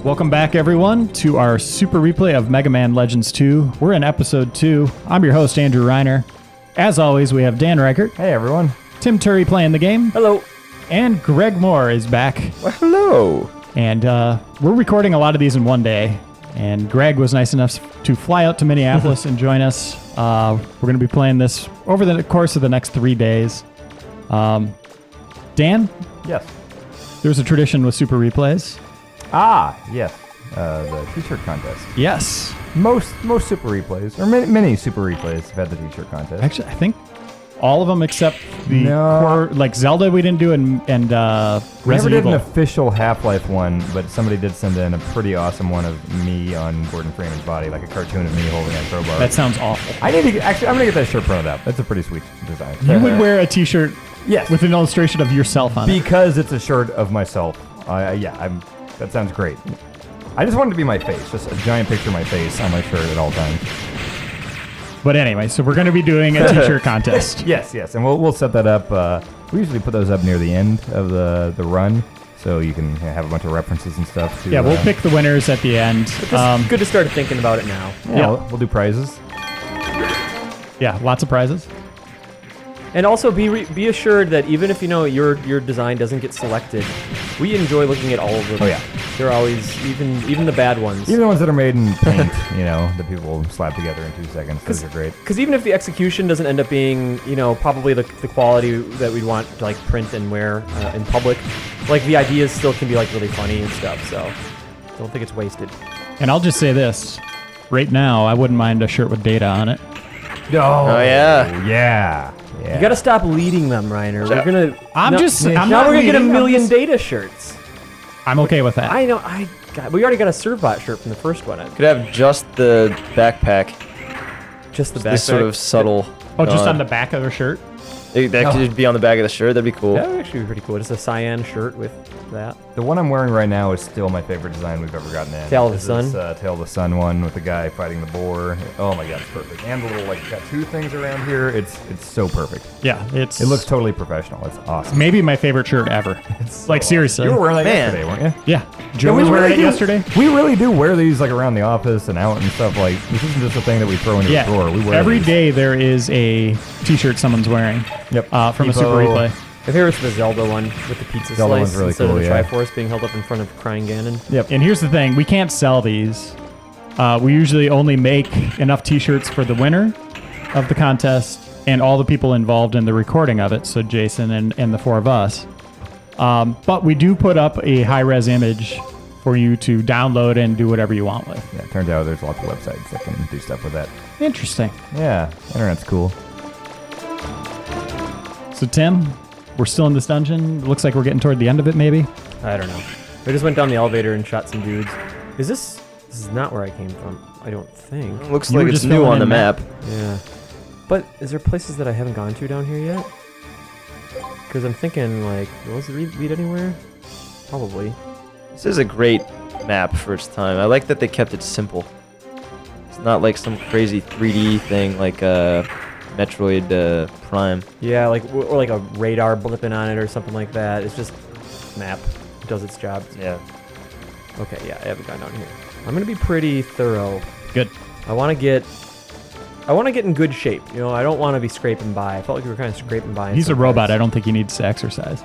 Welcome back, everyone, to our super replay of Mega Man Legends 2. We're in episode 2. I'm your host, Andrew Reiner. As always, we have Dan Ryckert. Hey, everyone. Tim Turi playing the game. Hello. And Greg Moore is back. Well, hello. And we're recording a lot of these in one day. And Greg was nice enough to fly out to Minneapolis and join us. We're going to be playing this over the course of the next 3 days. Dan? Yes. There's a tradition with super replays. Ah, yes. The t-shirt contest. Yes. Most super replays, or many super replays have had the t-shirt contest. Actually, I think all of them except the core, like Zelda we didn't do, and We never Resident did Evil. an official Half-Life one, but somebody did send in a pretty awesome one of me on Gordon Freeman's body, like a cartoon of me holding a crowbar. That sounds awful. I need to actually. I'm gonna get that shirt printed up. That's a pretty sweet design. You would wear a t-shirt Yes. with an illustration of yourself on it. Because it's a shirt of myself. That sounds great. I just wanted to be my face, just a giant picture of my face on my shirt at all times. But anyway, so we're going to be doing a t-shirt contest. Yes, and we'll set that up. We usually put those up near the end of the run, so you can have a bunch of references and stuff. To, Yeah, we'll pick the winners at the end. Just good to start thinking about it now. Yeah, we'll do prizes. Yeah, lots of prizes. And also be assured that even if your design doesn't get selected, we enjoy looking at all of them. Oh yeah, they're always even the bad ones. even the ones that are made in paint, that people slap together in 2 seconds. Those are great. Because even if the execution doesn't end up being probably the quality that we'd want to like print and wear in public, like the ideas still can be like really funny and stuff. So don't think it's wasted. And I'll just say this. Right now, I wouldn't mind a shirt with data on it. Oh yeah. Yeah. You gotta stop leading them, Reiner. We're gonna. I'm now not we're gonna get a leading, million data shirts. I'm okay with that. I know. We already got a Servbot shirt from the first one. Could have just the backpack. Just the backpack. This sort of subtle. Oh, just on the back of the shirt? That could be on the back of the shirt. That'd be cool. That would actually be pretty cool. Just a cyan shirt with that. The one I'm wearing right now is still my favorite design we've ever gotten in. Tail of the This Sun? is, Tail of the Sun one with the guy fighting the boar. Oh my god, it's perfect. And the little got two things around here. It's so perfect. Yeah, It looks totally professional. It's awesome. maybe my favorite shirt ever. Like, seriously. You were wearing that Man. yesterday, weren't you? Yeah. Joe was wearing it yesterday. We really do wear these like around the office and out and stuff. Like this isn't just a thing that we throw into a drawer. We wear every these. day there is a t-shirt someone's wearing. Yep. From a super replay. My favorite's the Zelda one with the pizza Zelda slice one's really instead cool, of the yeah. Triforce being held up in front of crying Ganon. Yep. And here's the thing, we can't sell these. We usually only make enough t-shirts for the winner of the contest and all the people involved in the recording of it, so Jason and the four of us. But we do put up a high-res image for you to download and do whatever you want with. Yeah. It turns out there's lots of websites that can do stuff with that. Interesting. Yeah. Internet's cool. So Tim, we're still in this dungeon. Looks like we're getting toward the end of it, maybe. I don't know. We just went down the elevator and shot some dudes. This is not where I came from, I don't think. Looks You like were it's just new filling on the in map. Yeah. But is there places that I haven't gone to down here yet? Because I'm thinking, like, was it lead anywhere? Probably. This is a great map for its time. I like that they kept it simple. It's not like some crazy 3D thing like Metroid Prime. Yeah, like or like a radar blipping on it or something like that. It's just map. It does its job. Yeah. Okay, yeah, I haven't gone down here. I'm gonna be pretty thorough. Good. I want to get in good shape. I don't want to be scraping by. I felt like we were kind of scraping by. He's a robot. I don't think he needs to exercise.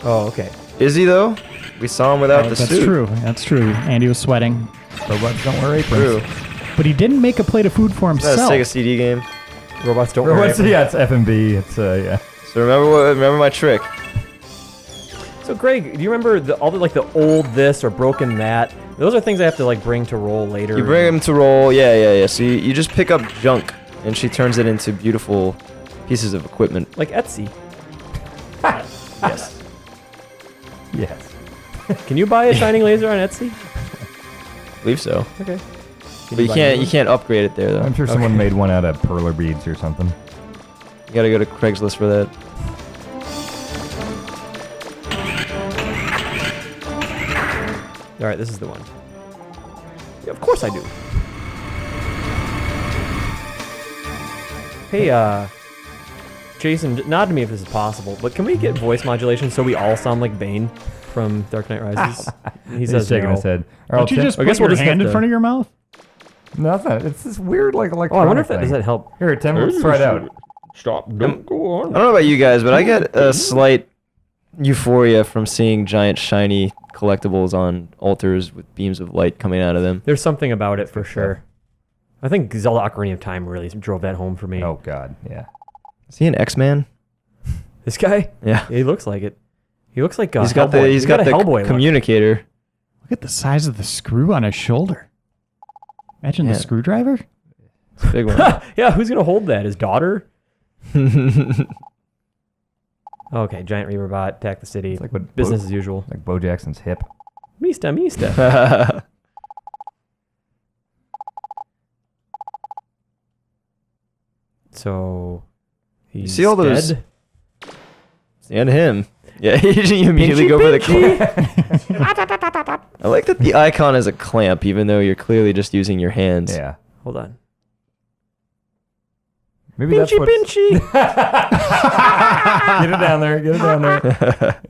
Oh, okay. Is he though? We saw him without the That's suit. true. That's true. Andy was sweating. Robots don't wear aprons. True. But he didn't make a plate of food for Is that a himself. Sega CD game? Robots don't Robots, wear. yeah, it's FMV. It's yeah. So remember my trick. So Greg, do you remember all the old this or broken that? Those are things I have to like bring to roll later. You bring him to roll. Yeah. So you just pick up junk, and she turns it into beautiful pieces of equipment. like Etsy. Yes. Yes. Can you buy a shining laser on Etsy? I believe so. Okay. But you can't upgrade it there though. I'm sure someone made one out of perler beads or something. You gotta go to Craigslist for that. All right, this is the one. Yeah, of course I do. Hey, Jason, nod to me if this is possible, but can we get voice modulation so we all sound like Bane? from Dark Knight Rises. He He's says shaking no. his head. Don't you just I put guess we'll your just have hand in to- front of your mouth? No, it's not. It's this weird like Oh, electronic I wonder if that thing. does that help. Here, Tim, let's try it out. Stop! Don't go I on. don't know about you guys, but I get a slight euphoria from seeing giant shiny collectibles on altars with beams of light coming out of them. There's something about it for sure. I think Zelda Ocarina of Time really drove that home for me. Oh God, yeah. Is he an X-Man? This guy? Yeah. He looks like it. He looks like He's got Hellboy. the a Hellboy look. communicator. Look at the size of the screw on his shoulder. Imagine the Yeah. screwdriver. It's a big one. Yeah, who's gonna hold that? His daughter? Okay, giant Reaver bot, attack the city. It's like what Business as usual. like Bo Jackson's hip. Mista, Mista. So You he's see all those- dead? And him. Yeah, you immediately go for the clamp. I like that the icon is a clamp, even though you're clearly just using your hands. Yeah. Hold on. Maybe that's Pinchy, what. pinchy. Get it down there. Get it down there.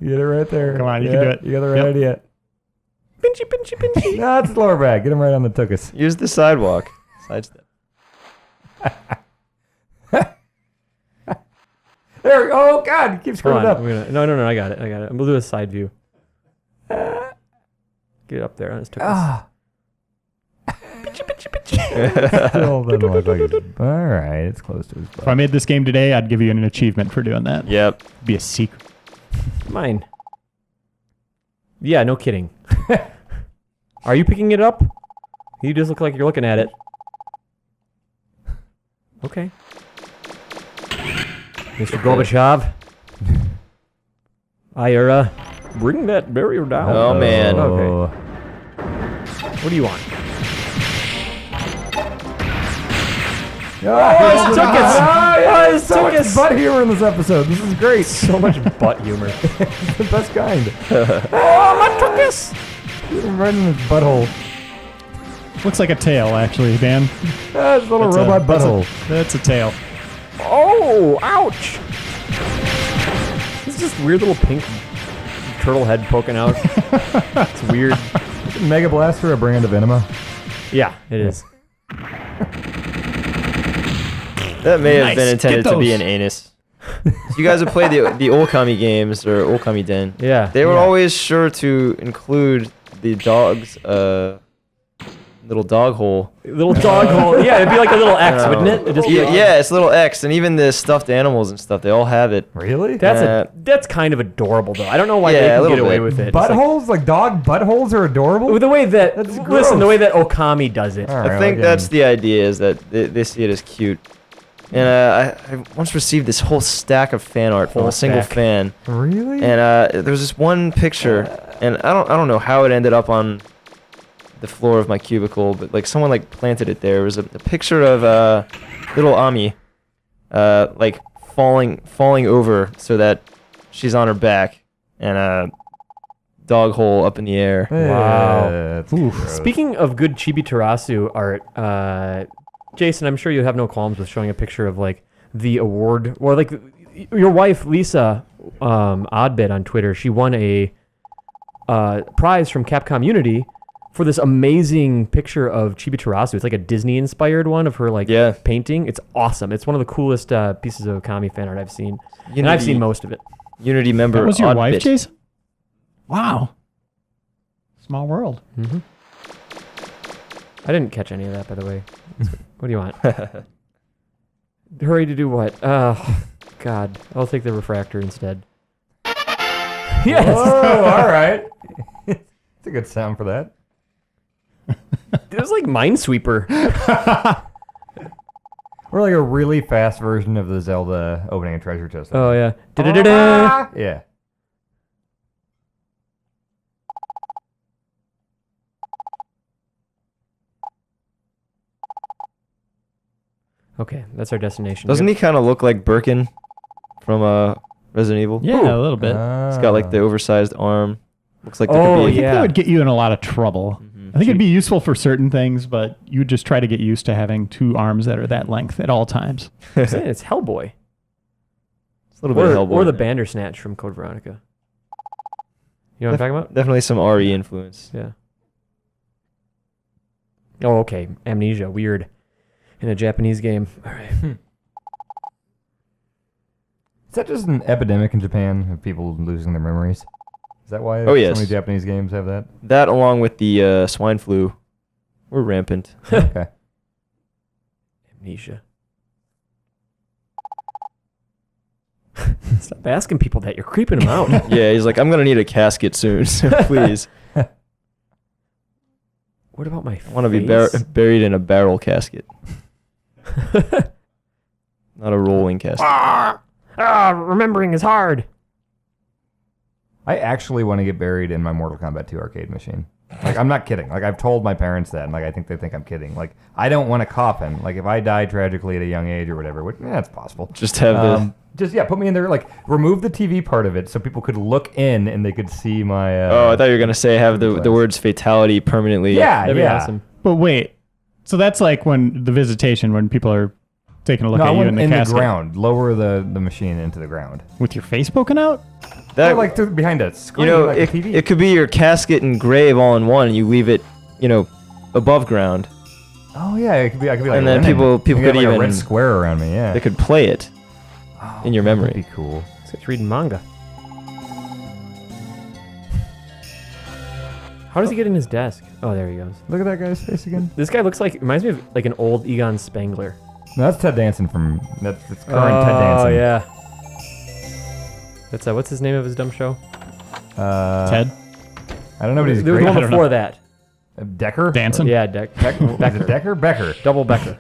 Get it right there. Come on, you Yeah, can do it. You got the right Yep. idea. Pinchy, pinchy, pinchy. No, it's the lower back. Get him right on the tuchus. Use the sidewalk. Sidestep. There. Oh God, you keep Hold screwing on. it up. No, I got it. We'll do a side view. Get it up there on his tuchus. Ah. Pinchy, pinchy, pinchy. Still doesn't look like it's. All right, it's close to his butt. If I made this game today, I'd give you an achievement for doing that. Yep. It'd be a secret. Mine. Yeah, no kidding. Are you picking it up? You just look like you're looking at it. Okay. Mr. Gorbachev. Ira, bring that barrier down. Oh, man. Okay. What do you want? Oh, his tuchus. yeah, Oh, his so much tuchus. butt humor in this episode. This is great. So much butt humor. The best kind. Oh, my tuchus! Right in his butthole. Looks like a tail, actually, Dan. That's a little That's robot butthole. That's a tail. Oh, ouch! It's just weird little pink turtle head poking out. It's weird. Mega Blaster, a brand of enema. Yeah, it is. That may have Nice. been intended Get to be those. an anus. So you guys have played the Okami games or Okami Den. Yeah. They were yeah. always sure to include the dog's little dog hole. Little dog hole. Yeah, it'd be like a little X, wouldn't it? It'd just be Yeah, it's a little X, and even the stuffed animals and stuff, they all have it. Really? That's kind of adorable though. I don't know why Yeah, they a can little get away bit. with it. It's like- Buttholes? Like dog buttholes are adorable? the way that That's listen, gross. the way that Okami does it. All right, I think again. that's the idea, is that they see it as cute. And I once received this whole stack of fan art from Whole a single stack. fan. Really? And there was this one picture, and I don't know how it ended up on the floor of my cubicle, but like someone like planted it there. It was a picture of little Ami, like falling over so that she's on her back, and a dog hole up in the air. Wow. That's gross. Speaking of good Chibi Terasu art, Jason, I'm sure you have no qualms with showing a picture of like the award, or like your wife Lisa Oddbit on Twitter. She won a prize from Capcom Unity for this amazing picture of Chibi Terasu. It's like a Disney-inspired one of her like Yeah. painting. It's awesome. It's one of the coolest pieces of Okami fan art I've seen, and I've seen most of it. Unity member. That was your wife, Oddbit. Jason? Wow. Small world. Mm-hmm. I didn't catch any of that, by the way. What do you want? Hurry to do what? God. I'll take the refractor instead. Yes! Oh, all right. It's a good sound for that. It was like Minesweeper. Or like a really fast version of the Zelda opening a treasure chest. Oh, yeah. Da-da-da-da. Yeah. Okay, that's our destination. Doesn't he kind of look like Birkin from Resident Evil? Yeah, a little bit. He's got like the oversized arm. Looks like Oh, there could I be. think yeah. that would get you in a lot of trouble. Mhm. I think it'd be useful for certain things, but you would just try to get used to having two arms that are that length at all times. I'm saying it's Hellboy. It's a little bit of Hellboy. Or the Bandersnatch from Code Veronica. You know what I'm talking about? Definitely some RE influence. Yeah. Oh, okay. Amnesia. Weird. In a Japanese game. All right. Is that just an epidemic in Japan of people losing their memories? Is that why Oh, yes. so many Japanese games have that? That along with the swine flu were rampant. Okay. Amnesia. Stop asking people that. You're creeping them out. Yeah, he's like, I'm going to need a casket soon, so please. What about my I want to be face? buried in a barrel casket. Not a rolling casket. Remembering is hard. I actually want to get buried in my Mortal Kombat 2 arcade machine. Like, I'm not kidding. Like, I've told my parents that, and like, I think they think I'm kidding. Like, I don't want a coffin. Like, if I die tragically at a young age or whatever, which, that's possible. Just have Put me in there. Like, remove the TV part of it so people could look in and they could see my. I thought you were going to say have the words fatality permanently. Yeah, That'd be awesome. But wait, so that's like when the visitation, when people are taking a look No, I at you want in the in casket the ground. Lower the machine into the ground. with your face poking out. That, Or like behind a screen, you know, like a TV. it could be your casket and grave all in one, and you leave it, above ground. Oh yeah, it could be. I could be like. And then linen. people You could have, like, a even- red square around me. Yeah. They could play it in your memory. That'd be cool. It's reading manga. How does he get in his desk? Oh, there he goes. Look at that guy's face again. This guy reminds me of like an old Egon Spengler. No, that's Ted Danson from. That's current Ted Danson. Oh, yeah. That's what's his name of his dumb show? Ted I don't know, but he's There was great. one I don't before know. that. Decker. dancing. Yeah, Is it Decker? Becker. Double Becker.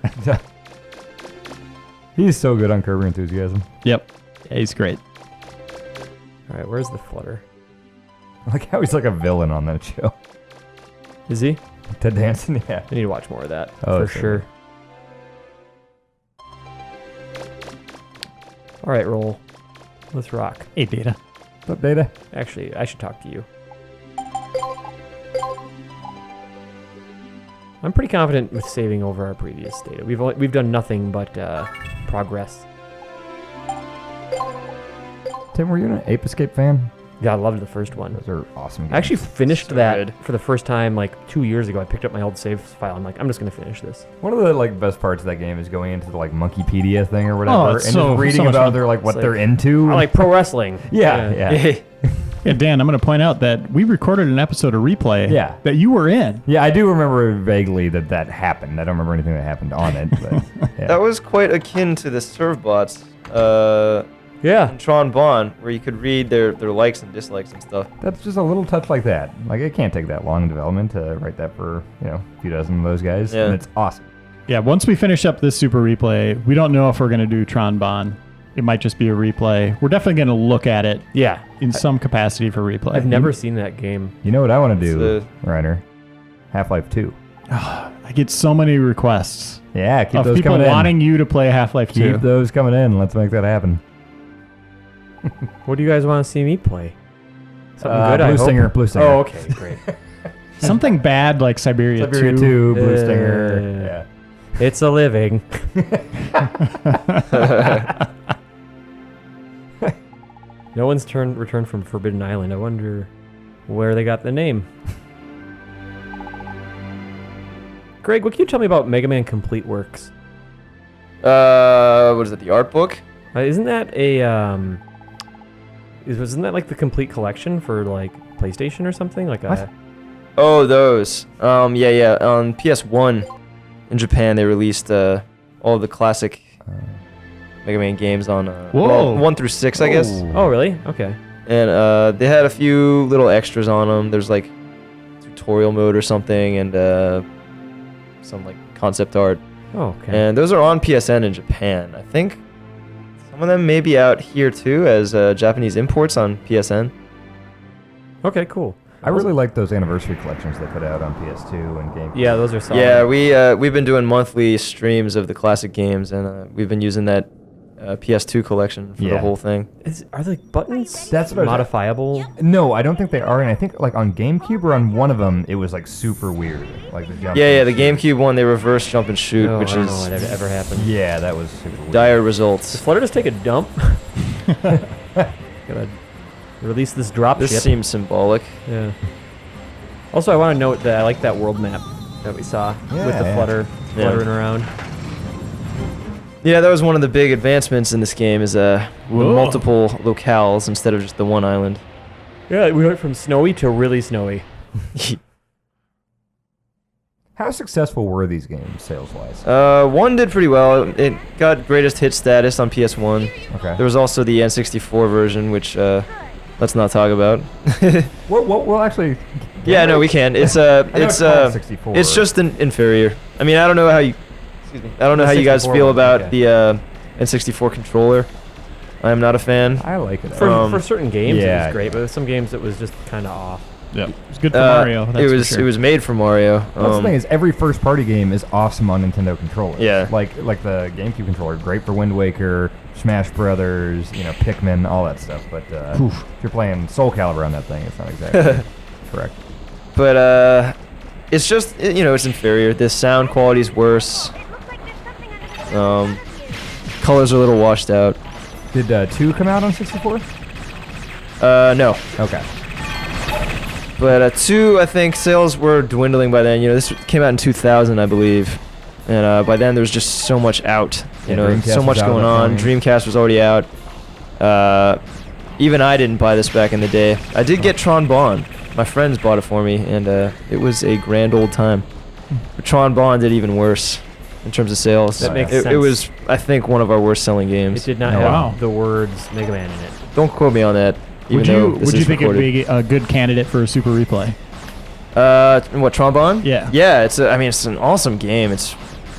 He's so good on Curb Your Enthusiasm. Yep. Yeah, he's great. All right, where's the flutter? I like how he's like a villain on that show. Is he? Ted Danson, yeah. I need to watch more of that Oh, for so sure. All right, roll. Let's rock. Hey, Data. What's up, Data? Actually, I should talk to you. I'm pretty confident with saving over our previous data. We've done nothing but progress. Tim, were you an Ape Escape fan? Yeah, I loved the first one. Those are awesome games. I actually finished So that good. for the first time like 2 years ago. I picked up my old save file. I'm like, I'm just gonna finish this. One of the best parts of that game is going into the Monkeypedia thing or whatever, Oh, and it's just so reading much about fun. their what It's they're like- into. I like pro wrestling. yeah. Yeah, Dan, I'm going to point out that we recorded an episode of Replay Yeah. that you were in. Yeah, I do remember vaguely that happened. I don't remember anything that happened on it. But, yeah. That was quite akin to the Servbots Yeah. in Tron Bonn, where you could read their likes and dislikes and stuff. That's just a little touch like that. Like, it can't take that long in development to write that for, a few dozen of those guys. Yeah. And it's awesome. Yeah, once we finish up this Super Replay, we don't know if we're going to do Tron Bon. It might just be a replay. We're definitely going to look at it Yeah. in some capacity for replay. I've never seen that game. You know what I want to do, It's Reiner? Half-Life 2. I get so many requests Yeah, keep of those people coming wanting in. you to play Half-Life 2. Keep those coming in. Let's make that happen. What do you guys want to see me play? Something good, I Blue hope? Stinger, Blue Stinger. Oh, okay, great. Something bad like Siberia, Siberia 2. 2, Blue Stinger. It's a living. No one's returned from Forbidden Island. I wonder where they got the name. Greg, what can you tell me about Mega Man Complete Works? What is it? The art book? Isn't that isn't that like the complete collection for like PlayStation or something? Like What? a Oh, those. Yeah. On PS1 in Japan, they released all the classic Mega Man games on Whoa. 1 through 6, I guess. Oh, really? Okay. And they had a few little extras on them. There's like tutorial mode or something, and some like concept art. Oh, okay. And those are on PSN in Japan. I think some of them may be out here too as Japanese imports on PSN. Okay, cool. I really like those anniversary collections they put out on PS2 and GameCube. Yeah, those are solid. Yeah, we've been doing monthly streams of the classic games, and we've been using that PS2 collection for the Yeah. whole thing. Are the buttons That's what I was- modifiable? No, I don't think they are, and I think like on GameCube or on one of them, it was like super weird, like the jump. Yeah, and the shoot. GameCube one, they reverse jump and shoot, No, which I don't know is what ever happened. Yeah, that was super weird. dire Does results. Flutter just take a dump? Gotta Release this drop This ship. seems symbolic. Yeah. Also, I want to note that I like that world map that we saw with the Yeah. fluttering around. Yeah, that was one of the big advancements in this game is Whoa. multiple locales instead of just the one island. Yeah, we went from snowy to really snowy. How successful were these games sales-wise? One did pretty well. It got greatest hit status on PS1. Okay. There was also the N64 version, which let's not talk about. Well, actually. Yeah, no, we can. It's I know it's called 64. it's just an inferior. I mean, I don't know how you. Excuse me. I don't know The how you guys 64 feel one, about okay. the N64 controller. I am not a fan. I like it. For certain games, it yeah. was great, but with some games, it was just kind of off. Yep. It was good for Mario. That's it was for sure. it was made for Mario. That's the thing is, every first-party game is awesome on Nintendo controllers. Yeah. Like the GameCube controller, great for Wind Waker, Smash Brothers, Pikmin, all that stuff. But if you're playing Soul Calibur on that thing, it's not exactly correct. But it's just it's inferior. The sound quality is worse. Colors are a little washed out. Did 2 come out on 64? No. Okay. But 2, I think sales were dwindling by then. This came out in 2000, I believe, and by then there was just so much out. Dreamcast So much was out going at that on. point. Dreamcast was already out. Even I didn't buy this back in the day. I did get Tron Bond. My friends bought it for me, and it was a grand old time. But Tron Bond did even worse in terms of sales. That makes It sense. was, I think, one of our worst selling It games. did not Oh, have wow. the words Mega Man in it. Don't quote me on that. Would even though you this would you is think recorded. it'd be a good candidate for a Super Replay? What, Tron Bond? Yeah. Yeah, it's an awesome game. It's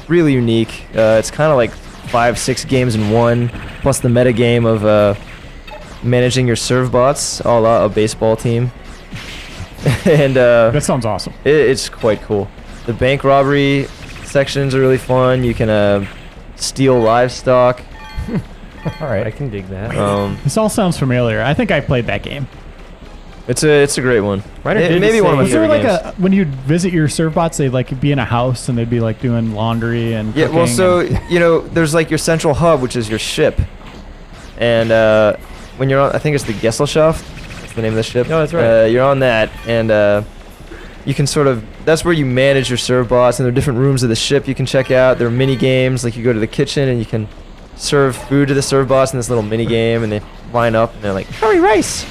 really unique. It's kind of like 5-6 games in one, plus the meta game of managing your serve bots, a la a baseball team. And That sounds awesome. it's quite cool. The bank robbery sections are really fun. You can steal livestock. All I right. can dig that. This all sounds familiar. I think I played that game. It's a great one. Reiner It did may be one of my say- Was there favorite like games. when you'd visit your serve bots, they'd like be in a house and they'd be like doing laundry and Yeah, well, cooking so and- there's like your central hub, which is your ship, and when you're on, I think it's the Gesellschaft. That's the name of the ship. No, that's right. You're on that, and you can sort of. That's where you manage your serve bots, and there are different rooms of the ship you can check out. There are mini games, like you go to the kitchen and you can serve food to the serve bots in this little mini game, and they line up and they're like curry rice,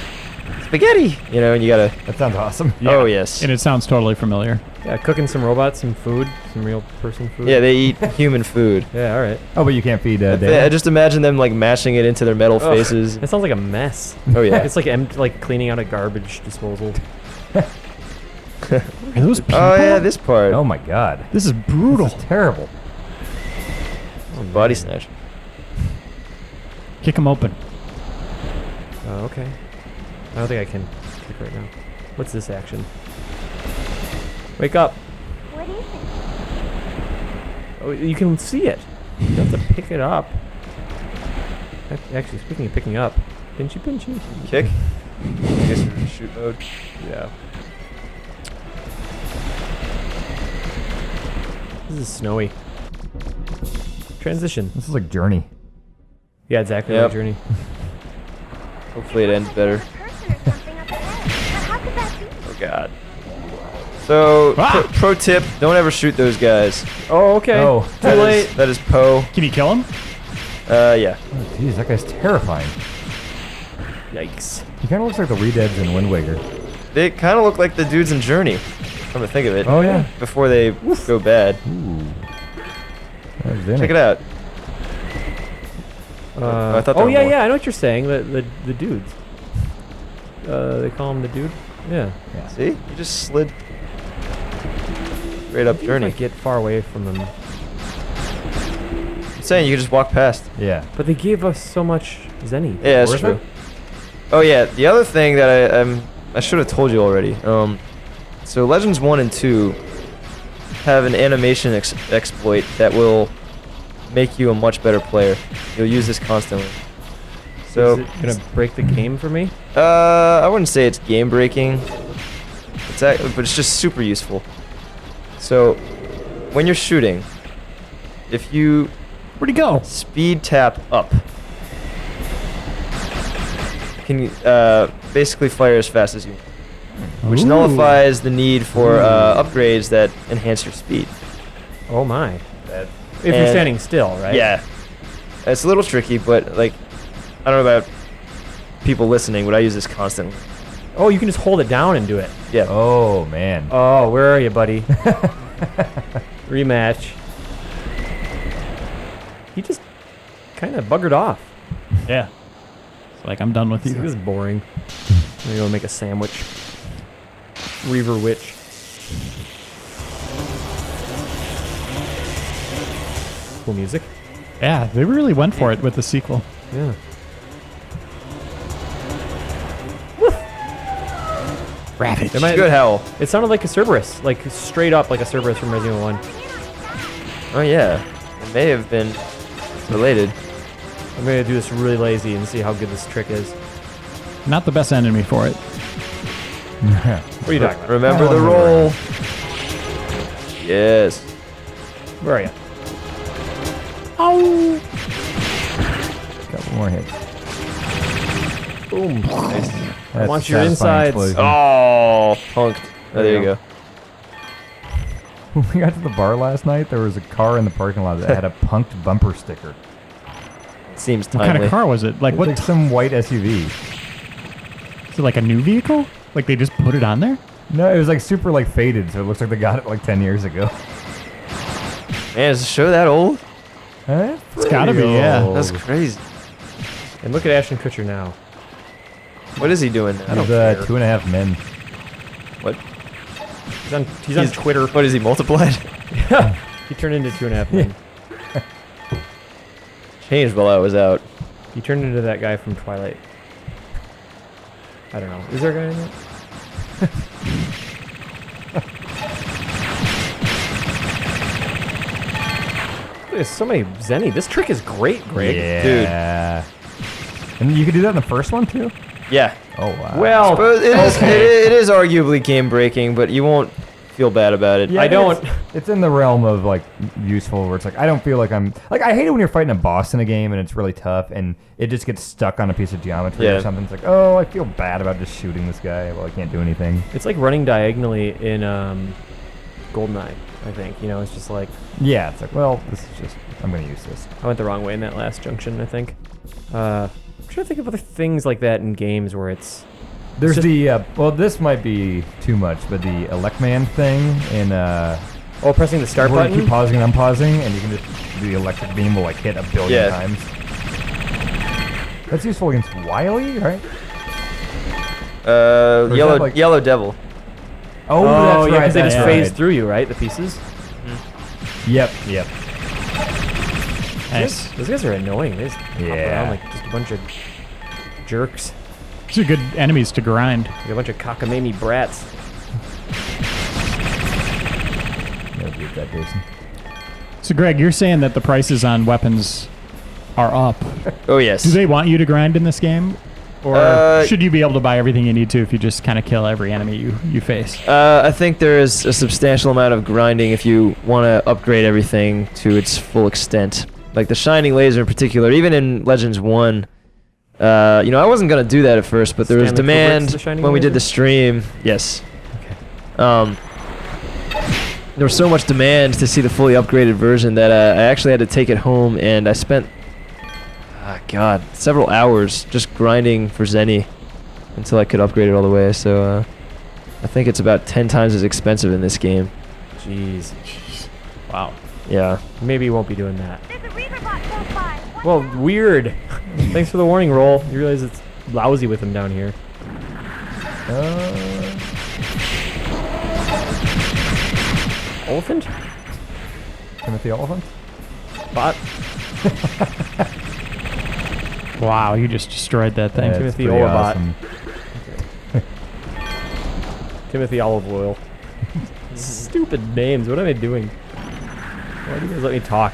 spaghetti, and you gotta. That sounds awesome. Yeah. Oh yes. and it sounds totally familiar. Yeah, cooking some robots, some food, some real person food. Yeah, they eat human food. Yeah, all right. Oh, but you can't feed I Dana? just imagine them like mashing it into their metal Ugh. faces. That sounds like a mess. Oh yeah. It's like cleaning out a garbage disposal. Are those people? Oh yeah, this part. Oh my God. This is brutal. This is terrible. Body snatch. Kick them open. Okay. I don't think I can kick right now. What's this action? Wake up. What is it? Oh, you can see it. You have to pick it up. Actually, speaking of picking up, pinchy. Kick. I guess you're in shoot mode. Yeah. This is snowy. Transition. This is like Journey. Yeah, exactly. Yep. Like Journey. Hopefully it ends better. Cursor or something up ahead. But how could that be? Oh god. So Ah! pro tip: don't ever shoot those guys. Oh, okay. Oh. Too late. That is Poe. Can you kill him? Yeah. Oh, jeez, that guy's terrifying. Yikes. He kind of looks like the Redeads in Wind Waker. They kind of look like the dudes in Journey. Come to think of it. Oh, yeah. Before they go bad. Ooh. Check it out. I thought there Oh were yeah, more. yeah. I know what you're saying. The dudes. They call him the dude. Yeah. See? You just slid right up Journey. Like get far away from them. I'm saying you could just walk past. Yeah. But they gave us so much Zenny. Yeah, that's Worth true. it? Oh yeah, the other thing that I should have told you already. So Legends 1 and 2 have an animation exploit that will make you a much better player. You'll use this constantly. So Is it gonna break the game for me? I wouldn't say it's game breaking. But it's just super useful. So when you're shooting, if you Where'd he go? speed tap up, can you basically fire as fast as you want, which Ooh. nullifies the need for upgrades that enhance your speed. Oh my. That- If you're And- standing still, right? Yeah. It's a little tricky, but like, I don't know about people listening, but I use this constantly. Oh, you can just hold it down and do it. Yeah. Oh man. Oh, where are you, buddy? Rematch. He just kind of buggered off. Yeah. It's like, I'm done with This you. is boring. I'm gonna go make a sandwich. Reaver Witch. Cool music. Yeah, they really went for it with the sequel. Yeah. Ravage. There might- Good howl. It sounded like a Cerberus, like straight up like a Cerberus from Resident Evil 1. Oh yeah. It may have been related. I'm gonna do this really lazy and see how good this trick is. Not the best enemy for it. What are you talking about? Remember the roll. Yes. Where are you? Oh! Couple more hits. Boom. Nice. That's want your satisfying insides. explosion. Oh, punked. Oh, there you go. When we got to the bar last night, there was a car in the parking lot that had a punked bumper sticker. Seems What timely. kind of car was it? Like, It what? was like some white SUV. Is it like a new vehicle? Like, they just put it on there? No, it was like super like faded, so it looks like they got it like 10 years ago. Man, is the show that old? Huh? It's gotta be, yeah. That's crazy. And look at Ashton Kutcher now. What is he doing now? I don't He's, care. 2.5 men. What? He's on Twitter. What is he multiplied? He turned into 2.5 men. Changed while I was out. He turned into that guy from Twilight. I don't know. Is there a guy in that? There's so many Zenny. This trick is great, Greg. Yeah. And you could do that in the first one too? Yeah. Oh wow. Well, But it is arguably game breaking, but you won't feel bad about it. Yeah, I don't. It's in the realm of like useful where it's like I don't feel like I'm like I hate it when you're fighting a boss in a game and it's really tough and it just gets stuck on a piece of geometry Yeah. or something. It's like, oh, I feel bad about just shooting this guy. Well, I can't do anything. It's like running diagonally in Goldeneye, I think. You know, it's just like, Yeah, it's like, well, this is just I'm gonna use this. I went the wrong way in that last junction, I think. I'm trying to think of other things like that in games where it's... There's just- the well, this might be too much, but the Electman thing in Oh, pressing the start where you button? keep pausing and unpausing, and you can just the electric beam will like hit a billion Yeah. times. That's useful against Wily, right? is that Yellow like- Yellow Devil. Oh, yeah, that's right. because they that's just right. phase through you, right? The pieces? Yep, yep. Nice. Those guys are annoying. They just hop Yeah. around like just a bunch of jerks. These are good enemies to grind. Like a bunch of cockamamie brats. No, beat that, Jason. So, Greg, you're saying that the prices on weapons are up. Oh yes. Do they want you to grind in this game? Or should you be able to buy everything you need to if you just kind of kill every enemy you face? I think there is a substantial amount of grinding if you want to upgrade everything to its full extent. Like the Shining Laser in particular, even in Legends 1, I wasn't going to do that at first, but there was Stanley demand Kubrick's The Shining when we did Laser? the stream. Yes. Okay. There was so much demand to see the fully upgraded version that I actually had to take it home, and I spent, several hours just grinding for Zenny until I could upgrade it all the way. So I think it's about 10 times as expensive in this game. Jeez. Wow. Yeah. Maybe you won't be doing that. There's a Reaver bot close by. Watch Well, out. weird. Thanks for the warning, Roll. You realize it's lousy with them down here. Elephant? Timothy Oliphant? Bot? Wow, you just destroyed that thing. That's Timothy pretty Olabot. awesome. Timothy Olive Oil. Stupid names. What am I doing? Why do you guys let me talk?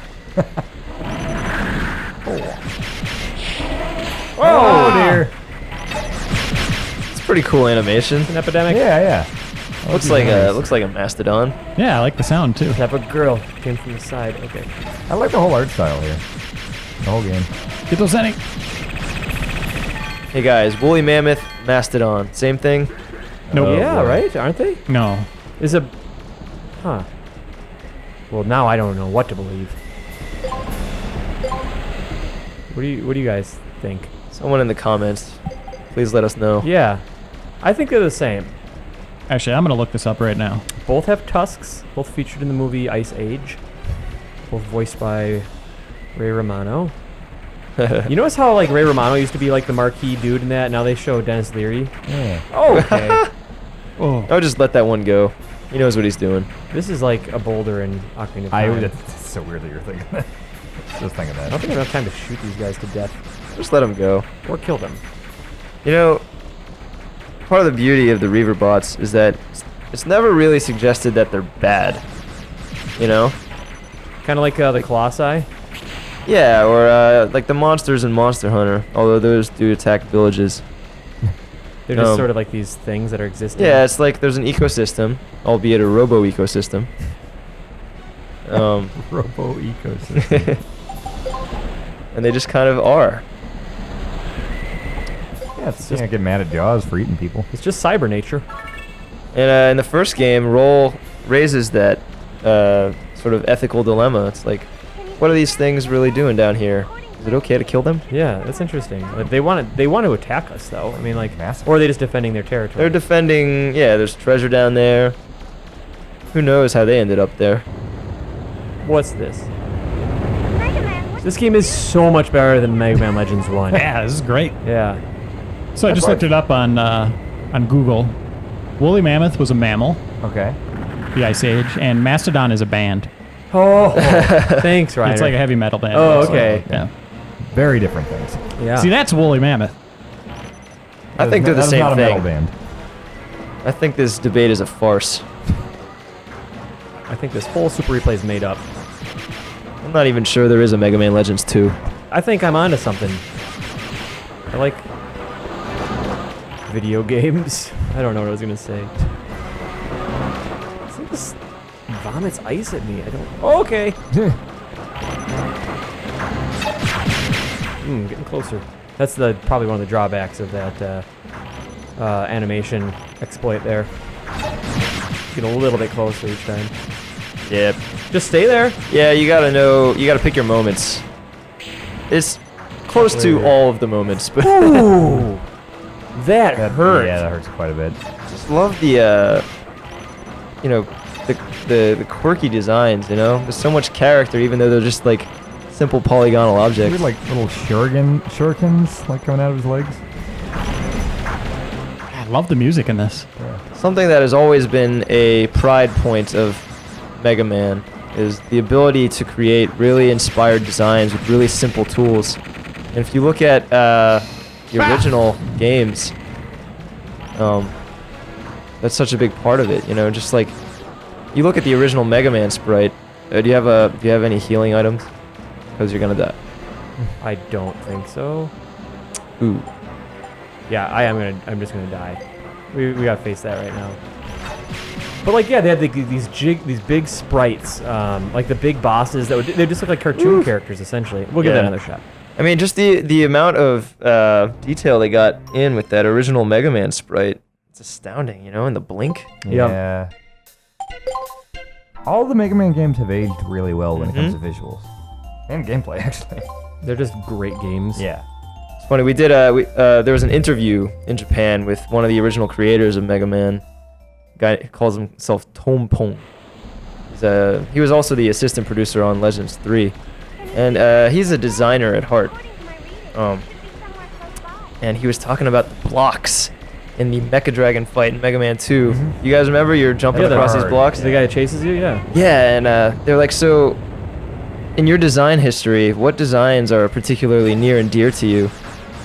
Oh dear. It's pretty cool animation. An epidemic? Yeah. Looks That'd be like nice. a mastodon. Yeah, I like the sound too. Type of girl came from the side. Okay. I like the whole art style here. The whole game. Get those any. Hey guys, woolly mammoth, Mastodon, same thing. Nope. Oh, yeah, boy. right? Aren't they? No. Is a... Huh. Well, now I don't know what to believe. What do you guys think? Someone in the comments, please let us know. Yeah. I think they're the same. Actually, I'm going to look this up right now. Both have tusks. Both featured in the movie Ice Age. Both voiced by Ray Romano. You notice how like Ray Romano used to be like the marquee dude in that? Now they show Dennis Leary. Yeah. Oh, okay. Oh. I would just let that one go. He knows what he's doing. This is like a boulder in Ocarina of Time. It's so weird that you're thinking that. Just thinking I don't that. think I have enough time to shoot these guys to death. Just let him go. Or kill them. You know, part of the beauty of the Reaver bots is that it's never really suggested that they're bad. You know? Kind of like the Colossi. Yeah, or like the monsters in Monster Hunter, although those do attack villages. They're just sort of like these things that are existing. Yeah, it's like there's an ecosystem, albeit a robo ecosystem. Robo ecosystem. And they just kind of are. Yeah, you can't get mad at Jaws for eating people. It's just cyber nature. And in the first game, Roll raises that sort of ethical dilemma. It's like, what are these things really doing down here? Is it okay to kill them? Yeah, that's interesting. Like, they want to attack us though. I mean, like, Massive. or are they just defending their territory? They're defending, yeah, there's treasure down there. Who knows how they ended up there? What's this? Mega Man, what This game is so much better than Mega Man Legends 1. Yeah, this is great. Yeah. So I just looked it up on Google. Woolly mammoth was a mammal, Okay. the Ice Age, and Mastodon is a band. Oh, thanks, Ryner. It's like a heavy metal band. Oh, So, okay. yeah. Very different things. Yeah. See, that's woolly mammoth. I think they're the That is same not a metal thing. band. I think this debate is a farce. I think this whole Super Replay is made up. I'm not even sure there is a Mega Man Legends 2. I think I'm onto something. I like video games. I don't know what I was gonna say. I think this vomits ice at me. I don't. Oh, okay. Getting closer. That's probably one of the drawbacks of that animation exploit there. Get a little bit closer each time. Yep. Just stay there. Yeah, you gotta know, you gotta pick your moments. It's close to all of the moments, but Ooh, that hurt. Yeah, that hurts quite a bit. just love the, you know, the quirky designs, you know? There's so much character, even though they're just like simple polygonal Weird, objects. like little shurikens like coming out of his legs. I love the music in this. Something that has always been a pride point of Mega Man is the ability to create really inspired designs with really simple tools. And if you look at the original games, that's such a big part of it. You know, just like you look at the original Mega Man sprite. Do you have any healing items? Because you're gonna die. I don't think so. Ooh. Yeah, I'm just gonna die. We gotta face that right now. But like, yeah, they had these big sprites, like the big bosses they just look like cartoon characters essentially. We'll give that Yeah. another shot. I mean, just the amount of detail they got in with that original Mega Man sprite. It's astounding, you know, in the blink. Yep. Yeah. All the Mega Man games have aged really well when it comes to visuals. And gameplay, actually. They're just great games. Yeah. It's funny, we did there was an interview in Japan with one of the original creators of Mega Man. Guy calls himself Tompong. He was also the assistant producer on Legends 3. And he's a designer at heart. And he was talking about the blocks in the Mecha Dragon fight in Mega Man 2. You guys remember you're jumping Yeah, they're across these hard. blocks? The guy that chases you, yeah. Yeah, and they're like, so in your design history, what designs are particularly near and dear to you?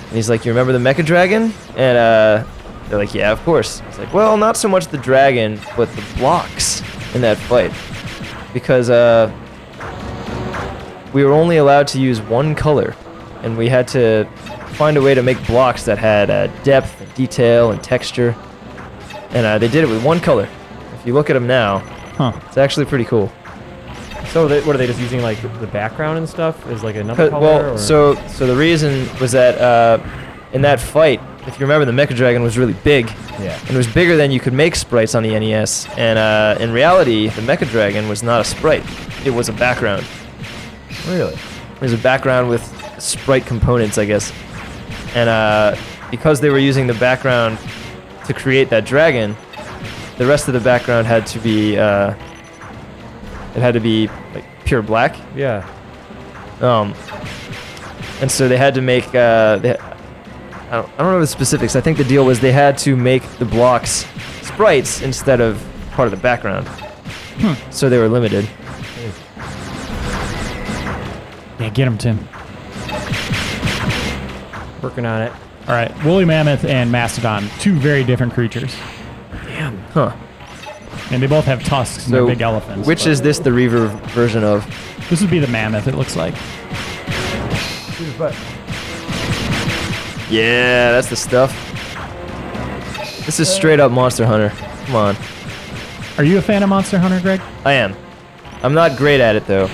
And he's like, you remember the Mecha Dragon? And they're like, yeah, of course. He's like, well, not so much the dragon, but the blocks in that fight. Because we were only allowed to use one color, and we had to find a way to make blocks that had depth, and detail, and texture. And they did it with one color. If you look at them now, Huh. it's actually pretty cool. So what are they just using like the background and stuff? Is like another color? Well, or? so the reason was that in that fight, if you remember, the Mecha Dragon was really big. Yeah. And it was bigger than you could make sprites on the NES. And in reality, the Mecha Dragon was not a sprite. It was a background. Really? It was a background with sprite components, I guess. And because they were using the background to create that dragon, the rest of the background had to be it had to be like pure black. Yeah. And so they had to make I don't know the specifics. I think the deal was they had to make the blocks sprites instead of part of the background. So they were limited. Yeah, get him, Tim. Working on it. All right, woolly mammoth and mastodon, two very different creatures, Damn. Huh. and they both have tusks and So they're big elephants. which is this the Reaver version of? This would be the mammoth. It looks like. Yeah, that's the stuff. This is straight up Monster Hunter. Come on. Are you a fan of Monster Hunter, Greg? I am. I'm not great at it though.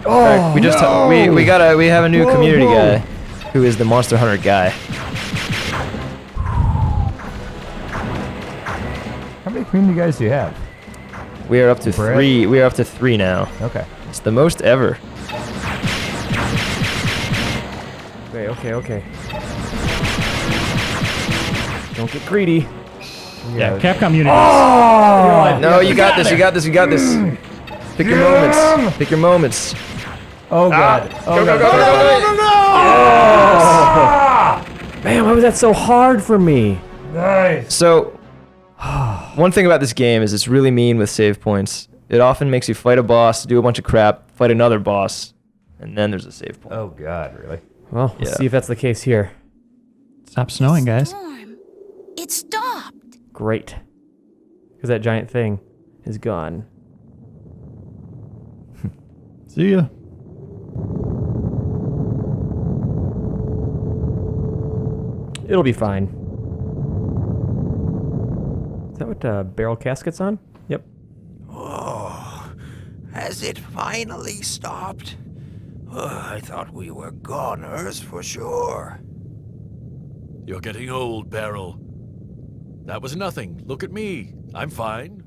Oh, we just we have a new community guy who is the Monster Hunter guy. How many community guys do you have? We are up to Brett? 3. We are up to 3 now. Okay. It's the most ever. Okay. Don't get greedy. Yeah, Capcom Unity. No, you got this. You got this. You got this. Pick your moments. Pick your moments. Oh god. Go, go, go, go. Man, why was that so hard for me? Nice. So, one thing about this game is it's really mean with save points. It often makes you fight a boss, do a bunch of crap, fight another boss, and then there's a save point. Oh god, really? Well, let's Yeah. see if that's the case here. Stop snowing, guys. Storm. It stopped. Great. Because that giant thing is gone. See ya. It'll be fine. Is that what barrel casket's on? Yep. Oh, has it finally stopped? I thought we were goners for sure. You're getting old, Beryl. That was nothing. Look at me. I'm fine.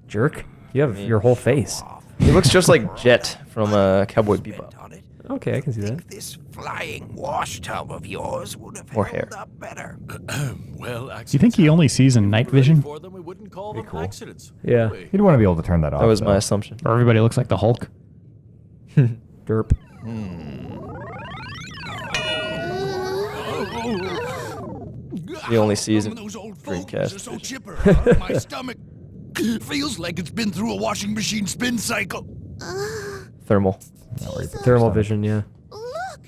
Jerk. You have your whole face. He looks just like Jet from Cowboy Bebop. On it. Okay, I can see that. Think this flying wash tub of yours would have Or held hair. up better. Well, Do you think he only sees in night vision? For them, we wouldn't call them accidents. Yeah. would we? You'd want to be able to turn that off. That was though. my assumption. Or everybody looks like the Hulk? Derp. The only season. Those old Dreamcast phones are so vision. chipper. My stomach feels like it's been through a washing machine spin cycle. Thermal. Thermal vision, yeah. Look.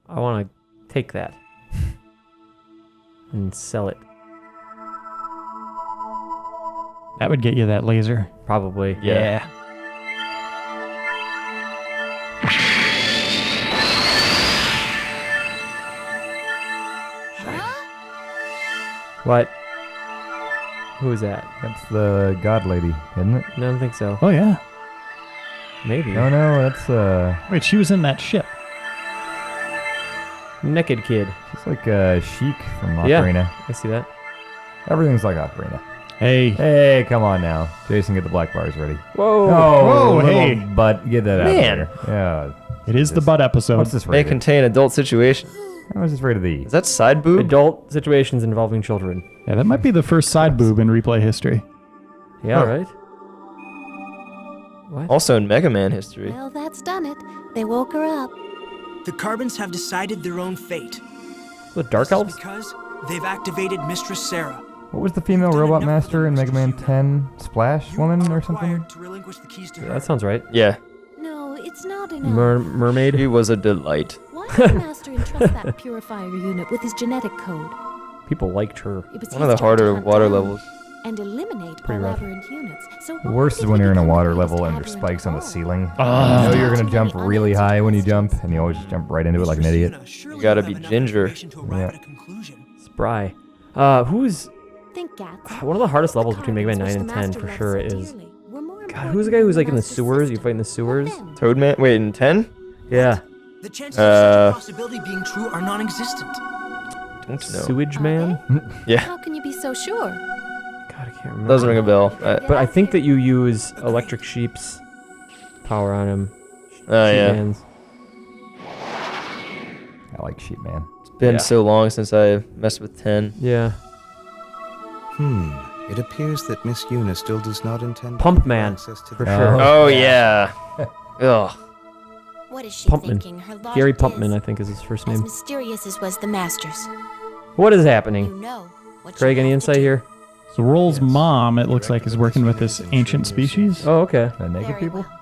I want to take that and sell it. That would get you that laser. Probably. Yeah. What? Who is that? That's the god lady, isn't it? No, I don't think so. Oh, yeah. Maybe. No, that's Wait, she was in that ship. Naked kid. she's like Sheik from Yeah. Ocarina. I see that. Everything's like Ocarina. Hey. Hey, come on now, Jason, get the black bars ready. Whoa. Whoa, little hey. butt, get that Man. out of here. Yeah. It is the butt episode. What's this May rated? contain adult situation. How is this rated E? Is that side boob? Adult situations involving children. Yeah, that might be the first side boob in replay history. Yeah, Huh. right? What? Also in Mega Man history. Well, that's done it. They woke her up. The Carbons have decided their own fate. The Dark Elves? Because they've activated Mistress Sarah. What was the female robot master in Mega Man 10? Splash You Woman are or something? required to relinquish the keys to her. That sounds right. Yeah. No, it's not enough. Mermaid? He was a delight. Why did the Master entrust that purifier unit with his genetic code? People liked her. It was One of his the job to harder hunt water down levels. and eliminate Pretty rough. aberrant units. So The worst is when you're in a water level and there's spikes on the ceiling. You know you're gonna jump really high when you jump, and you always just jump right into it like an idiot. You gotta be ginger. Yeah. Spry. Who's... Think, Gats. One of the hardest levels between Mega Man 9 and 10 for sure is... God, who's the guy who's like in the sewers? You fight in the sewers? Toadman? Wait, in 10? Yeah. The chances of such a possibility being true are non-existent. Don't know. Sewage man? Yeah, How can you be so sure? God, I can't remember. doesn't ring a bell. But I think that you use electric sheep's power on him. Oh yeah. Man's. I like Sheep Man. Been Yeah. so long since I messed with 10. Yeah. It appears that Miss Yuna still does not intend Pump to Man, access to for the sure. Oh yeah. Ugh. What is she Pumpman. thinking? Her logic Gary is Pumpman, I think, is his first as name. mysterious as was the Master's. What is You happening? know what you Craig, any have to insight do. here? So Roll's mom, it looks like, is working with this ancient species. Oh, okay. The naked Very people? well.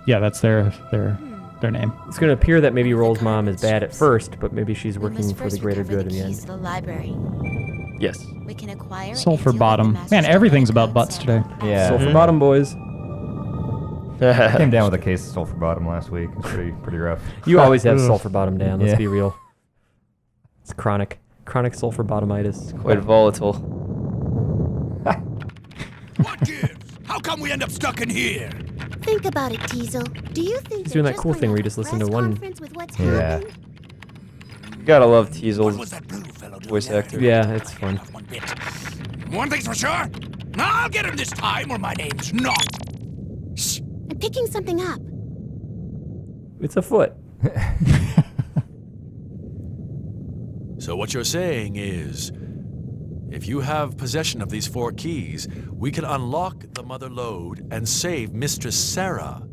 Yeah, that's their name. It's going to appear that maybe Roll's mom is bad at first, but maybe she's We working must for the first greater recover good in the keys end. to the library. Yes. We can acquire Sulfur and deal with the bottom. Master's Man, everything's genetic about butts code today. Yeah. Sulfur bottom boys. I came down with a case of sulfur bottom last week. It's pretty rough. You always have Ugh. sulfur bottom, Dan. Let's Yeah. be real. It's chronic sulfur bottomitis. Quite volatile. What gives? How come we end up stuck in here? Think about it, Teasel. Do you think He's doing that cool thing where you just listen to one. Yeah. You gotta love What Teasel's was that blue fellow doing voice there? actor. Yeah, it's fun. Not one bit. One thing's for sure. I'll get him this time, or my name's not. Shh. I'm picking something up. It's a foot. So what you're saying is, if you have possession of these 4 keys, we can unlock the mother lode and save Mistress Sarah.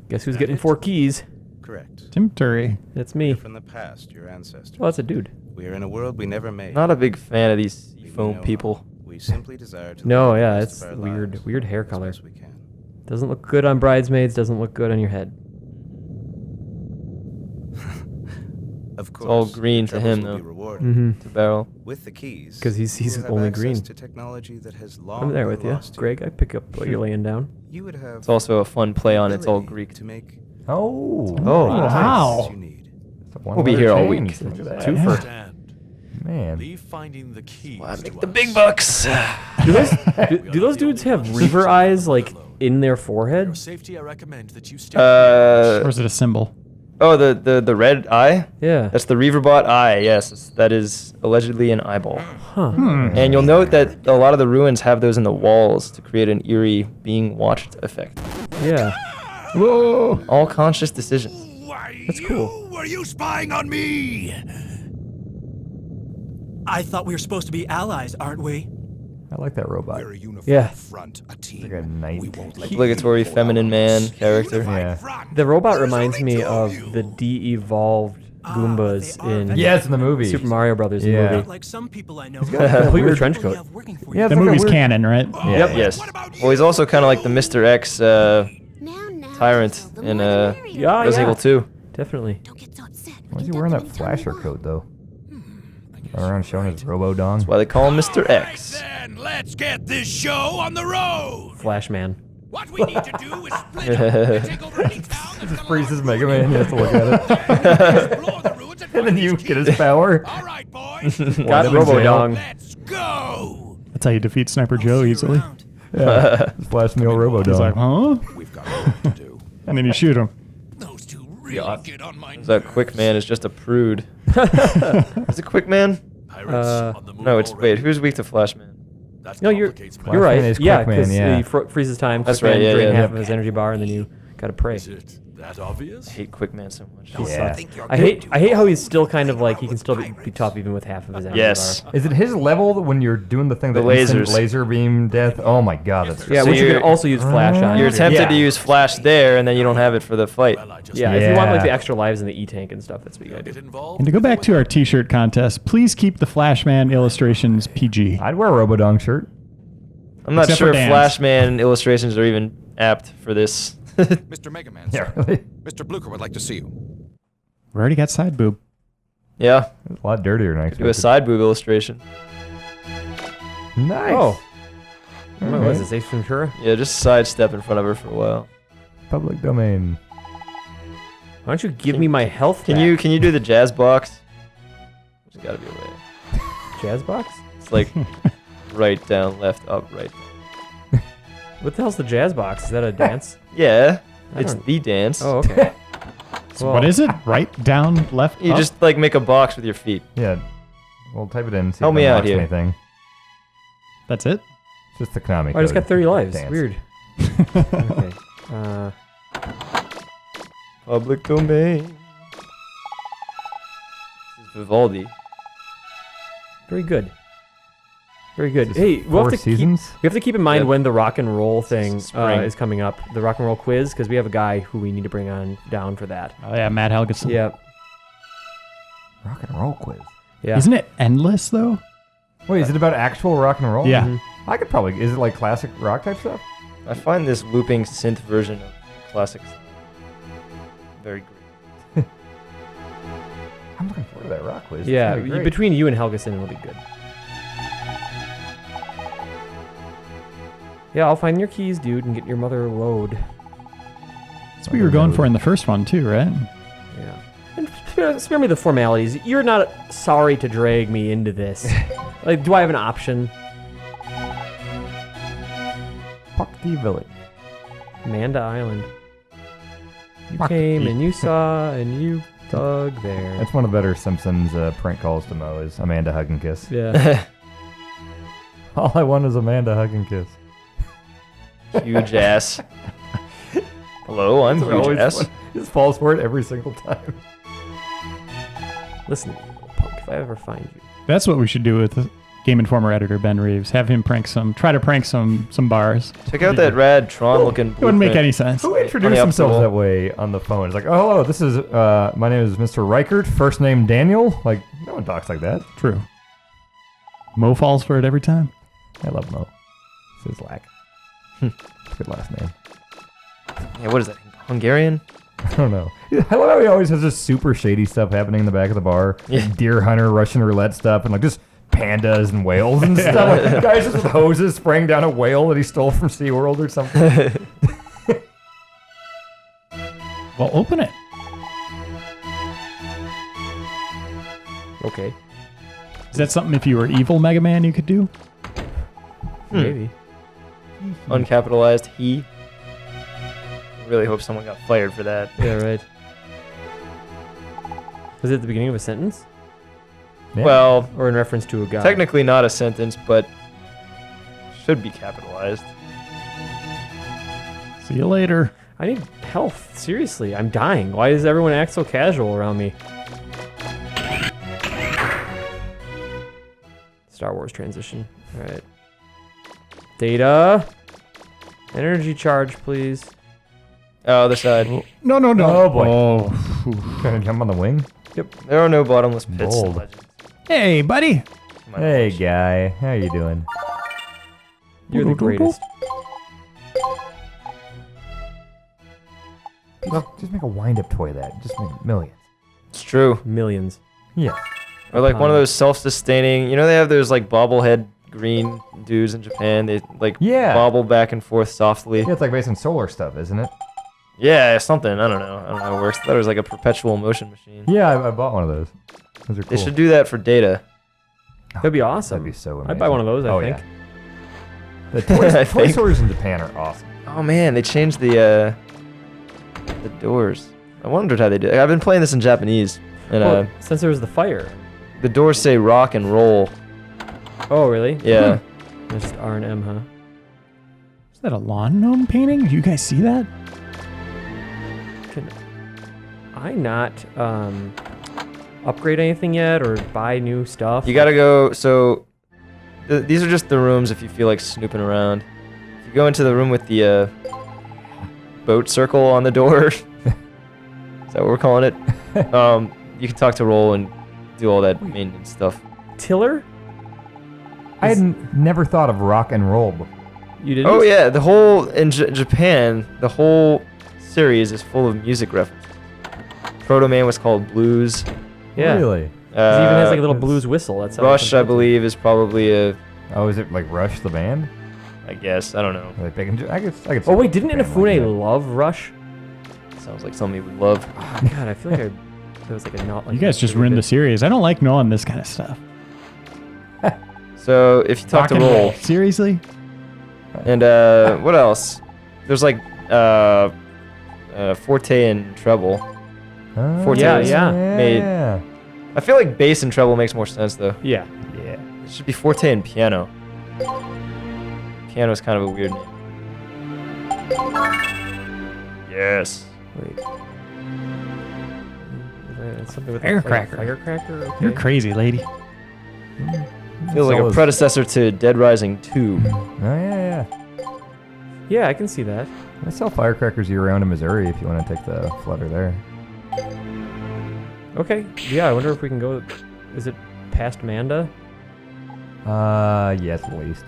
Guess who's getting 4 keys? Correct. Tim Turi. That's me. From the past, your ancestors. Oh, that's a dude. We are in a world we never made. Not a big fan of these We foam know people. We simply desire to No, live the yeah, rest it's of our weird. lives Weird hair as color. best we can. Doesn't look good on bridesmaids. Doesn't look good on your head. Of course, all green your to him, troubles will though. be rewarded. Mm-hmm. To barrel. With the keys, 'Cause he's you will have only access green. to technology that has long I'm there been with you, lost to Greg. I pick up what you're laying down. You would have It's also a fun play on It's All ability Greek. to make Oh. Oh, wow. you need. One We'll be letter here all change. week. Look at that. Twofer. Understand. Man. Leave finding the keys Wow, to make the us. big bucks. Do those dudes have reaver eyes like in their For forehead? your safety, I recommend that you stay Or is it a symbol? Oh, the red eye? Yeah. That's the Reaverbot eye, yes. That is allegedly an eyeball. Huh. And you'll note that a lot of the ruins have those in the walls to create an eerie being watched effect. Yeah. Whoa! All conscious decisions. Why, That's cool. Were you spying on me? I thought we were supposed to be allies, aren't we? I like that robot. We're a unified Yeah. front, a team. Like a knight. We won't let you Obligatory go feminine out. man character. Unified Yeah. front. The robot There's reminds only me two of you. the de-evolved Goombas they are in very Yes, in the movie. Super Mario Brothers Yeah. movie. Like some people I know. Complete with a trench coat. Yeah, The it's like a movie's weird- canon, right? Yeah. Yes. What about Well, he's you? also kind of like the Mr. X tyrant in Yeah, Resident yeah. Evil 2. Definitely. Don't get so upset. Why is he wearing that flasher coat, though? Running around showing his robo-dong. That's why they call him Mr. X. Then let's get this show on the road. Flash Man. What we need to do is split up and take over any town that's got Freezes a Mega Man, he has to look at it. explore the ruins and And then find you these get his keys. power. All right, boys. Got One Robo-Dong. Let's go. That's how you defeat Sniper Joe easily. Yeah. Flash Meal Robo-Dong. He's like, huh? We've got work to do. And then you shoot him. Those two really get on my nerves. That Quick Man is just a prude. Is it Quick Man? Pirates on the move No, it's already. wait. Who's weak to Flash Man? That No, you're complicates you're Flash Man right. is Yeah, Quick Man, because yeah. he freezes time. That's Quick Man right, yeah, drain yeah. half of his energy bar, and then you gotta pray. Is it that obvious? I hate Quick Man so much. Yeah. I hate how he's still kind of like he can still be tough even with half of his energy Yes. bar. Is it his level when you're doing the thing The that instant lasers. laser beam death? Oh my god, that's Yeah, So which you you're- can also use flash on. You're tempted Yeah. to use Flash there, and then you don't have it for the fight. Well, I just Yeah, if you want like the Yeah. extra lives in the E-tank and stuff, that's what you gotta get do. involved. And to go back to our T-shirt contest, please keep the Flashman illustrations PG. I'd wear a Robo-Dong shirt. I'm not Except sure for if Dan's. Flash Man illustrations are even apt for this. Mr. Mega Man, Yeah, sir. really. Mr. Blucher would like to see you. We already got side boob. Yeah, It's a lot dirtier than I do a expected. side boob illustration. Nice. Oh, what Alright. was this? Ace Ventura? Yeah, just sidestep in front of her for a while. Public domain. Why don't you give me my health? Can you do the jazz box? There's gotta be a way. jazz box? It's like right, down, left, up, right. What the hell's the jazz box? Is that a dance? Yeah, I it's don't- the dance. Oh, okay. So what is it? Right, down, left, You up? just like make a box with your feet. Yeah. We'll type it in. See Help if it me out unlocks here. Anything. That's it? It's just the Konami Oh, I just code. got 30 lives. Dance. Weird. Okay. Public domain. This is Vivaldi. Very good. Very good. Is Hey, this we'll have Four to keep, Seasons? we have to keep in mind Yep. when the rock and roll thing Spring. is coming up. The rock and roll quiz, because we have a guy who we need to bring on down for that. Oh, yeah, Matt Helgeson. Yeah. Rock and roll quiz. Yeah. Isn't it endless, though? Wait, is it about actual rock and roll? Yeah. Mhm. I could probably. Is it like classic rock type stuff? I find this looping synth version of classics very great. I'm looking forward to that rock quiz. It's Yeah, gonna be great. between you and Helgeson, it'll be good. Yeah, I'll find your keys, dude, and get your mother load. That's what you were going for in the first one, too, right? Yeah. And spare me the formalities. You're not sorry to drag me into this. Like, do I have an option? Puckty Village. Amanda Island. You Fuck came you. and you saw and you dug there. That's one of the better Simpsons prank calls to Mo is Amanda hug and kiss. Yeah. All I want is Amanda hug and kiss. Huge ass. Hello, I'm It's huge always ass. fun. He just falls for it every single time. Listen, you little punk, if I ever find you. That's what we should do with the Game Informer editor, Ben Reeves. Have him try to prank some bars. Check out that rad Tron looking. It wouldn't make any sense. Who introduced Funny themselves obstacle. that way on the phone? It's like, oh, hello, this is, my name is Mr. Ryckert, first name Daniel. Like, no one talks like that. True. Mo falls for it every time. I love Mo. It's his lack. Good last name. Yeah, what is that? Hungarian? I don't know. I love how he always has this super shady stuff happening in the back of the bar. Yeah. Like deer hunter, Russian roulette stuff, and like just pandas and whales and stuff. Like, guys just with hoses spraying down a whale that he stole from SeaWorld or something. Well, open it. Okay. Is that something if you were evil Mega Man you could do? Maybe. Uncapitalized he. I really hope someone got fired for that. Yeah, right. Was it at the beginning of a sentence? Yeah. Well, Or in reference to a guy? technically not a sentence, but should be capitalized. See you later. I need health. Seriously, I'm dying. Why does everyone act so casual around me? Star Wars transition. Alright. Data. Energy charge, please. Oh, other side. No. Oh, boy. Oh. Trying to jump on the wing? There are no bottomless pits. in Bold. Legends, Hey, buddy. to my Hey, knowledge. guy. How you doing? You're the greatest. Just make a wind-up toy of that. Just make millions. It's true. Millions. Yeah. Or like one of those self-sustaining. You know, they have those like bobblehead green dudes in Japan. They like Yeah. bobble back and forth softly. Yeah, it's like based on solar stuff, isn't it? Yeah, something. I don't know. I don't know how it works. I thought it was like a perpetual motion machine. Yeah, I bought one of those. Those are cool. They should do that for data. That'd be awesome. That'd be so amazing. I'd buy one of those, I think. Yeah. The toy I think. stores in Japan are awesome. Oh man, they changed the doors. I wondered how they did. I've been playing this in Japanese, and Well, since there was the fire. the doors say rock and roll. Oh, really? Yeah. Just R and M, huh? Is that a lawn gnome painting? Do you guys see that? Can I not upgrade anything yet or buy new stuff? You gotta go. So these are just the rooms if you feel like snooping around. If you go into the room with the boat circle on the door, is that what we're calling it? You can talk to Roll and do all that maintenance stuff. Tiller? I had never thought of rock and roll before. You didn't? Oh yeah, the whole in Japan, the whole series is full of music references. Proto Man was called Blues. Yeah. Really? It even has like a little it's- blues whistle. That's how Rush, I can- believe, is probably a. Oh, is it like Rush the band? I guess I don't know. Are they big and I could see Oh wait, didn't a band like Inafune love Rush? Sounds like something we would love. God, I feel like there was like a not like. You guys just ruined the series. I don't like knowing this kind of stuff. So if you talk Rock to and Roll, Seriously? and what else? There's like forte and treble. Fortes. Yeah. Made. I feel like bass and treble makes more sense though. Yeah. Yeah. It should be forte and piano. Piano is kind of a weird name. Yes. Wait. Something with Firecracker. Firecracker. Okay. You're crazy, lady. Feels like a always- predecessor to Dead Rising 2. Oh, yeah. Yeah, I can see that. They sell firecrackers year-round in Missouri if you want to take the flutter there. Okay. Yeah, I wonder if we can go. Is it past Manda? Yes, at least.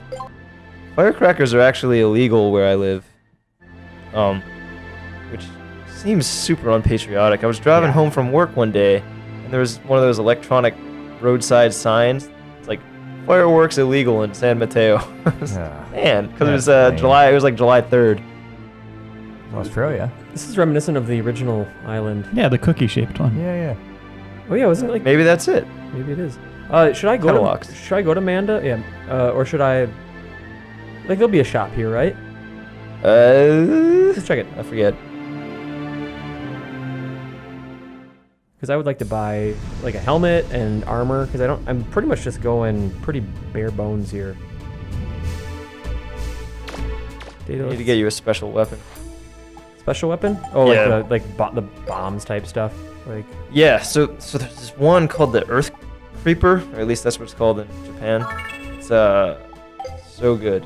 Firecrackers are actually illegal where I live. Which seems super unpatriotic. I was driving home from work one day, and there was one of those electronic roadside signs. It's like, fireworks illegal in San Mateo. Man, because it was July. It was like July 3rd. Australia. This is reminiscent of the original island. Yeah, the cookie-shaped one. Yeah. Oh yeah, wasn't it like? Maybe that's it. Maybe it is. Should I go Kinda to? locks. Should I go to Manda? Yeah. Or should I? Like, there'll be a shop here, right? Let's check it. I forget. Because I would like to buy like a helmet and armor. Because I'm pretty much just going pretty bare bones here. I need to get you a special weapon. Special weapon? Oh, Yeah. like the bombs type stuff. Like. Yeah. So there's this one called the Earth Creeper, or at least that's what it's called in Japan. It's so good.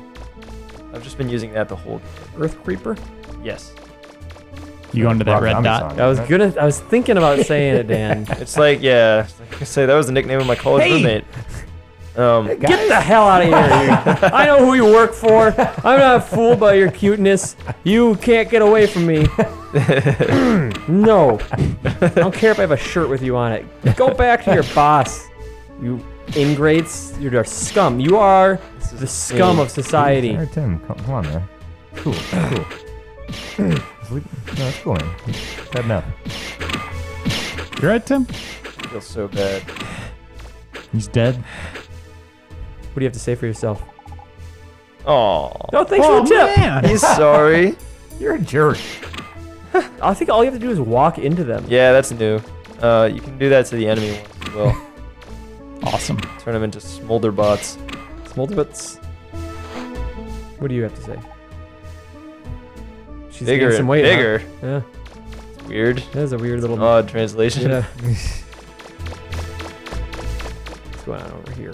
I've just been using that the whole game. Earth Creeper? Yes. You going to that Rob red Zombie dot? song, I was isn't it? I was thinking about saying it, Dan. It's like, yeah, like I say, that was the nickname of my college roommate. Get the hell out of here! I know who you work for. I'm not fooled by your cuteness. You can't get away from me. No. I don't care if I have a shirt with you on it. Go back to your boss. You ingrates. You're a scum. You are the scum of society. All right, Tim, come on, man. Cool. No, that's cool, man. Had enough. You right, Tim? I feel so bad. He's dead. What do you have to say for yourself? Oh, No, thanks for the tip. Man. he's sorry. You're a jerk. I think all you have to do is walk into them. Yeah, that's new. You can do that to the enemy ones as well. Awesome. Turn them into smolder bots. Smolderbits. What do you have to say? She's Bigger gained some and weight. huh? bigger. Yeah, It's weird. that is a weird little. Odd translation. Yeah. What's going on over here?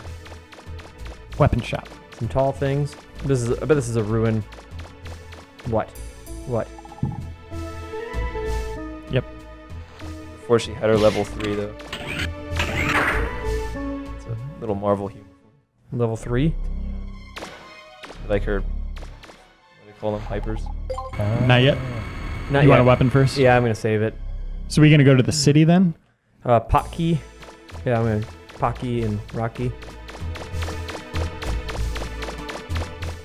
Weapon shop. Some tall things. I bet this is a ruin. What? Yep. Before she had her level 3 though. It's a little Marvel human. Level 3? Like her, what do they call them? Hypers? Not yet. Not You yet. want a weapon first? Yeah, I'm gonna save it. So we gonna go to the city then? Pocky. Yeah, I'm gonna Pocky and Rocky.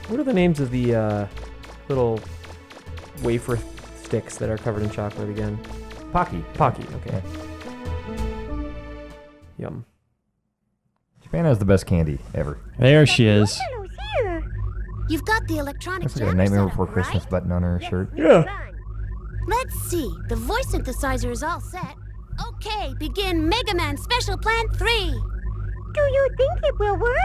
What are the names of the little wafer sticks that are covered in chocolate again? Pocky. Pocky. Okay. Yum. Japan has the best candy ever. There she is. You've got the electronic Looks like a jammer Nightmare set up, Before Christmas right? button on her shirt. Yeah. Let's see. The voice synthesizer is all set. Okay, begin Mega Man Special Plan 3. Do you think it will work?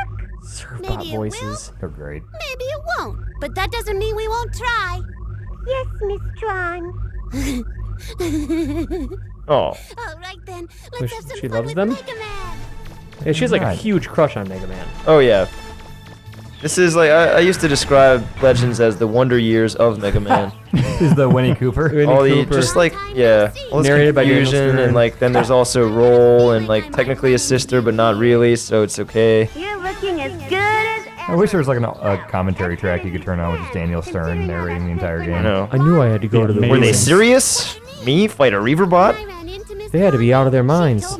Surfbot Maybe it will. voices. They're great. Maybe it won't, but that doesn't mean we won't try. Yes, Miss Tron. Oh. All right then, let's have some She fun loves with them? Mega Man. Yeah, she has like a God. huge crush on Mega Man. Oh yeah. This is like, I used to describe Legends as the wonder years of Mega Man. Is the Winnie Cooper? all the, Cooper. just like, yeah, all this Narrated by Daniel confusion, Stern. and like then there's also Roll, and like technically a sister, but not really, so it's okay. You're looking as good as I wish there was like a commentary track you could turn on with just Daniel Stern narrating the entire game. I know. I knew I had to go to the. Amazing. Were they ruins. serious? Me fight a Reaver bot? They had to be out of their minds.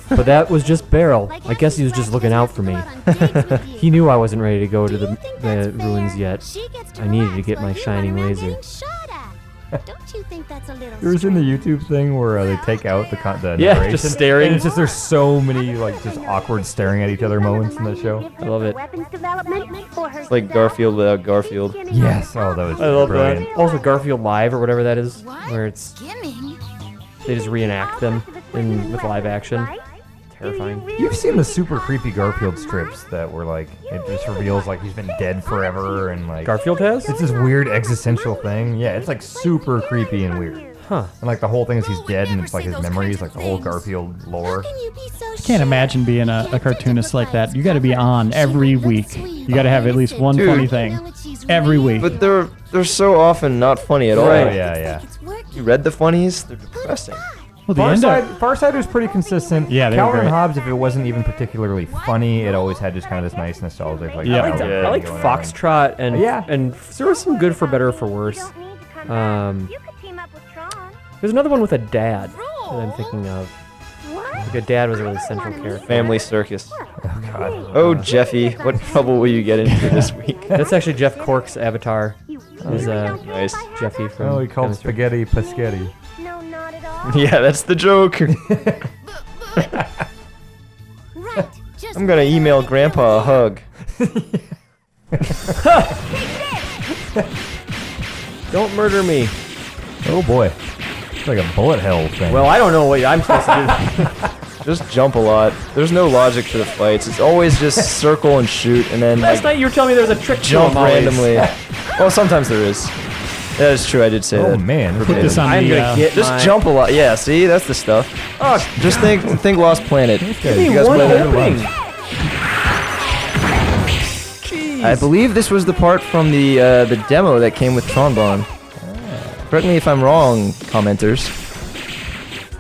But that was just Beryl. I guess he was just looking out for me. He knew I wasn't ready to go to the ruins yet. I needed to get my shining laser. Don't you think that's a little There was in the YouTube thing where they take out the Yeah, narration, just staring. and it's just there's so many like just awkward staring at each other moments in the show. I love it. It's like Garfield without Garfield. Yes, oh that was I love brilliant. that. Also, Garfield Live or whatever that is, where it's Skimming? They just reenact them with live action. Terrifying. You've seen the super creepy Garfield strips that were like, it just reveals like he's been dead forever and like... Garfield has? It's this weird existential thing. Yeah, it's like super creepy and weird. Huh. And like the whole thing is he's dead and it's like his memories, like the whole Garfield lore. I can't imagine being a cartoonist like that. You got to be on every week. You got to have at least one Dude. funny thing every week. But they're so often not funny at all. Oh, yeah. You read the funnies? They're depressing. Well, the end of, Farside was pretty consistent. Yeah, they were Calvin and great. Hobbes, if it wasn't even particularly funny, it always had just kind of this nice nostalgic like. Yeah. I liked going on. Foxtrot and Yeah. and there was some good for better or for worse. There's another one with a dad that I'm thinking of. Like a dad was a really central character. Family Circus. Oh, God. Oh, Jeffy, what trouble will you get into this week? That's actually Jeff Cork's avatar. Is Nice. Jeffy from. Oh, he called Chemistry. spaghetti Paschetti. Yeah, that's the joke. I'm gonna email Grandpa a hug. Don't murder me. Oh boy, it's like a bullet hell thing. Well, I don't know what I'm supposed to do. Just jump a lot. There's no logic to the fights. It's always just circle and shoot, and then Last like, night you were telling me there was a trick to jump them always. randomly. Well, sometimes there is. That is true. I did say oh that. man, put this on I'm the. gonna get Just my... jump a lot. Yeah, see, that's the stuff. Oh, Just think Lost Planet. give me You guys one play that? opening. I believe this was the part from the demo that came with Trombone. Correct me if I'm wrong, commenters.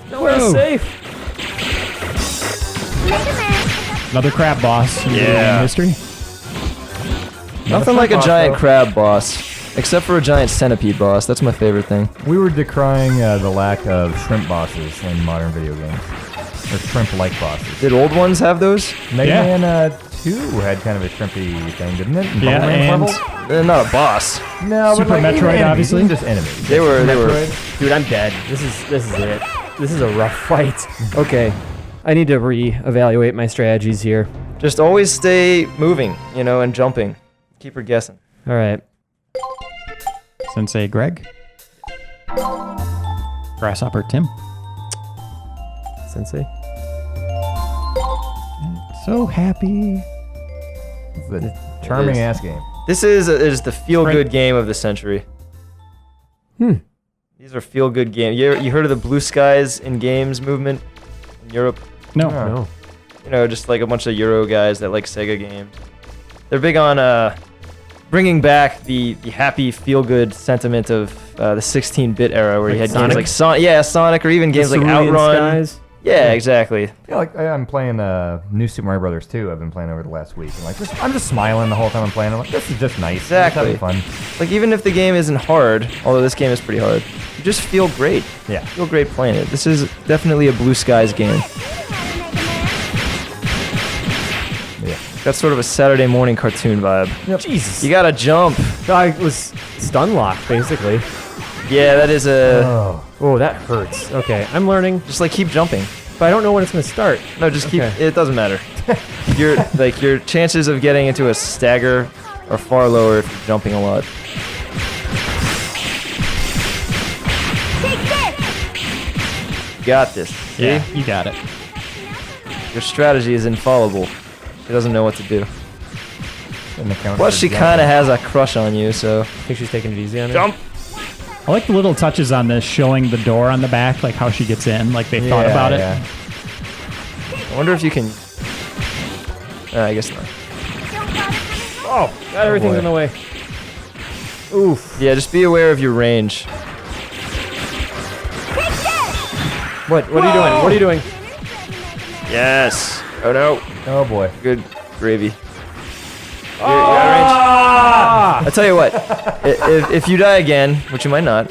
Nowhere safe. Another crab boss in video game history. Nothing like a giant crab boss, except for a giant centipede boss. That's my favorite thing. we were decrying the lack of shrimp bosses in modern video games, or shrimp-like bosses. Did old ones have those? Mega Yeah. Man 2 had kind of a shrimpy thing, didn't it? In Yeah, Bomberman's and level? Not a boss. No, Super but like, Metroid, enemies, obviously. even just enemies. They were. Dude, I'm dead. This is it. This is a rough fight. Okay, I need to reevaluate my strategies here. Just always stay moving, and jumping. Keep her guessing. All right. Sensei Greg. Grasshopper Tim. Sensei. So happy. It's a charming ass game. This is the feel-good game of the century. These are feel-good games. You heard of the Blue Skies in Games movement in Europe? No. No. Just like a bunch of Euro guys that like Sega games. They're big on bringing back the happy, feel-good sentiment of the 16-bit era, where you had Sonic? games like Sonic, or even games like Cerulean Outrun. Skies? Yeah, exactly. Yeah, like I'm playing New Super Mario Brothers 2. I've been playing over the last week, and like I'm just smiling the whole time I'm playing. I'm like, this is just nice. Exactly. It's having fun. Like, even if the game isn't hard, although this game is pretty hard, you just feel great. Yeah. Feel great playing it. This is definitely a Blue Skies game. Yeah. That's sort of a Saturday morning cartoon vibe. Jesus. You gotta jump. I was stun locked, basically. Yeah, that is a... Oh, that hurts. Okay, I'm learning, Just like keep jumping. but I don't know when it's gonna start. No, just keep... Okay. It doesn't matter. Your chances of getting into a stagger are far lower if you're jumping a lot. Got this. See? Yeah, you got it. Your strategy is infallible. She doesn't know what to do. And the counter Plus, for she jumping. kind of has a crush on you, so... Think she's taking it easy on her? Jump! I like the little touches on this, showing the door on the back, like how she gets in, like they thought about it. Yeah. I wonder if you can... I guess not. Oh, God, everything's boy. in the way. Oof. Yeah, just be aware of your range. What are you doing? What are you doing? Yes! Oh no. Oh boy. Good gravy. You're out of range. I tell you what, if you die again, which you might not,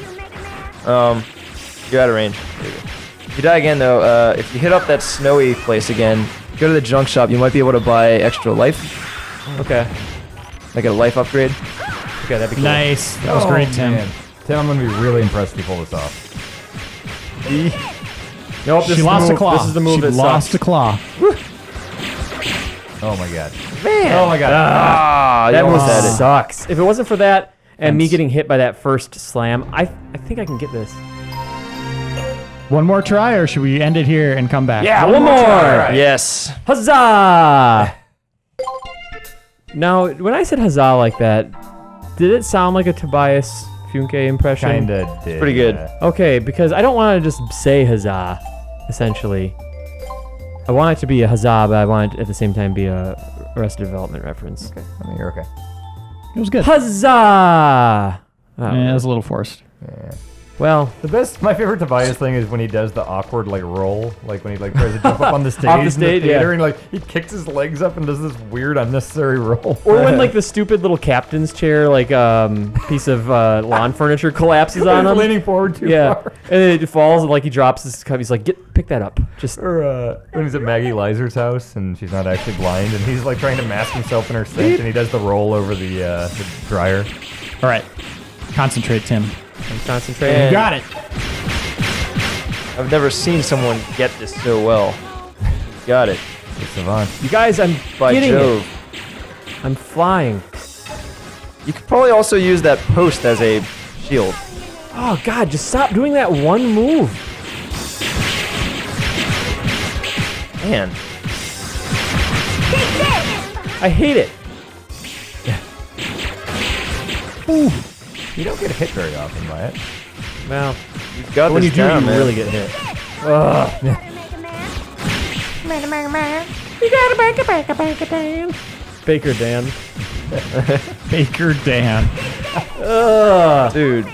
you're out of range. If you die again though, if you hit up that snowy place again, go to the junk shop, you might be able to buy extra life. Okay. Like a life upgrade. Okay, that'd be cool. Nice. That was great, Tim. Man. Tim, I'm gonna be really impressed if you pull this off. Nope, this She is lost the a move. claw. This is the move She that lost sucks. a claw. Oh my god. Man. Oh my god. Ah, That you move almost had it. sucks. If it wasn't for that and me getting hit by that first slam, I think I can get this. One more try, or should we end it here and come back? Yeah, one more. Yes. Huzzah! Now, when I said huzzah like that, did it sound like a Tobias Funke impression? Kinda did. Pretty good. yeah. Okay, because I don't want to just say huzzah, essentially. I want it to be a huzzah, but I want it at the same time be a Arrested Development reference. I mean, you're okay. It was good. Huzzah! Oh, Yeah, it was a little forced. Yeah. well, My favorite Tobias thing is when he does the awkward like roll, like when he like tries to jump up on the stage, Off the in stage, theater, yeah. and like he kicks his legs up and does this weird unnecessary roll. or when like the stupid little captain's chair, like piece of lawn furniture collapses on He's him. leaning forward too Yeah, far. and then it falls and like he drops his cup. He's like, pick that up. Just Or when he's at Maggie Liser's house and she's not actually blind, and he's like trying to mask himself in her sink, and he does the roll over the dryer. All right. Concentrate, Tim. concentrate. You got it. I've never seen someone get this so well. Got it. It's Savant. You guys, I'm By getting Jove. it. I'm flying. You could probably also use that post as a shield. Oh God, just stop doing that one move. Man. I hate it. You don't get hit very often by it. Well, You've got when this you do, down, you man. really get hit. Baker Dan. Baker Dan. Ugh. Dude.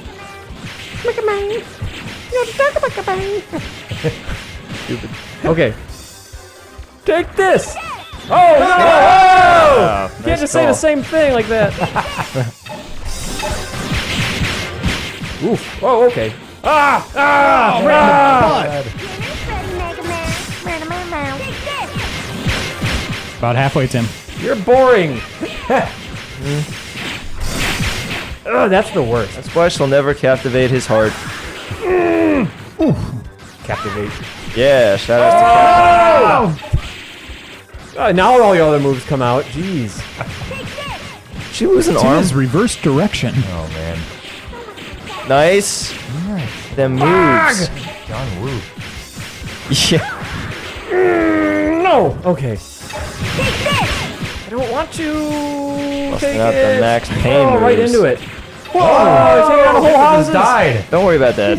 Okay. Take this. Oh no! Wow, You can't nice just say the call. same thing like that. Oof. Oh, okay. About halfway, Tim. You're boring. Ugh, that's the worst. That's why she'll never captivate his heart. Captivate. Yeah, shout out to Capcom. Now all the other moves come out. Jeez. She lose an Tim arm. is reverse direction. Oh man. Nice. Them moves. John Woo. Yeah. No. Okay. I don't want to Busting take out it. the max pain Oh, right moves. into it. Whoa! Taking out a whole house. Died. Don't worry about that.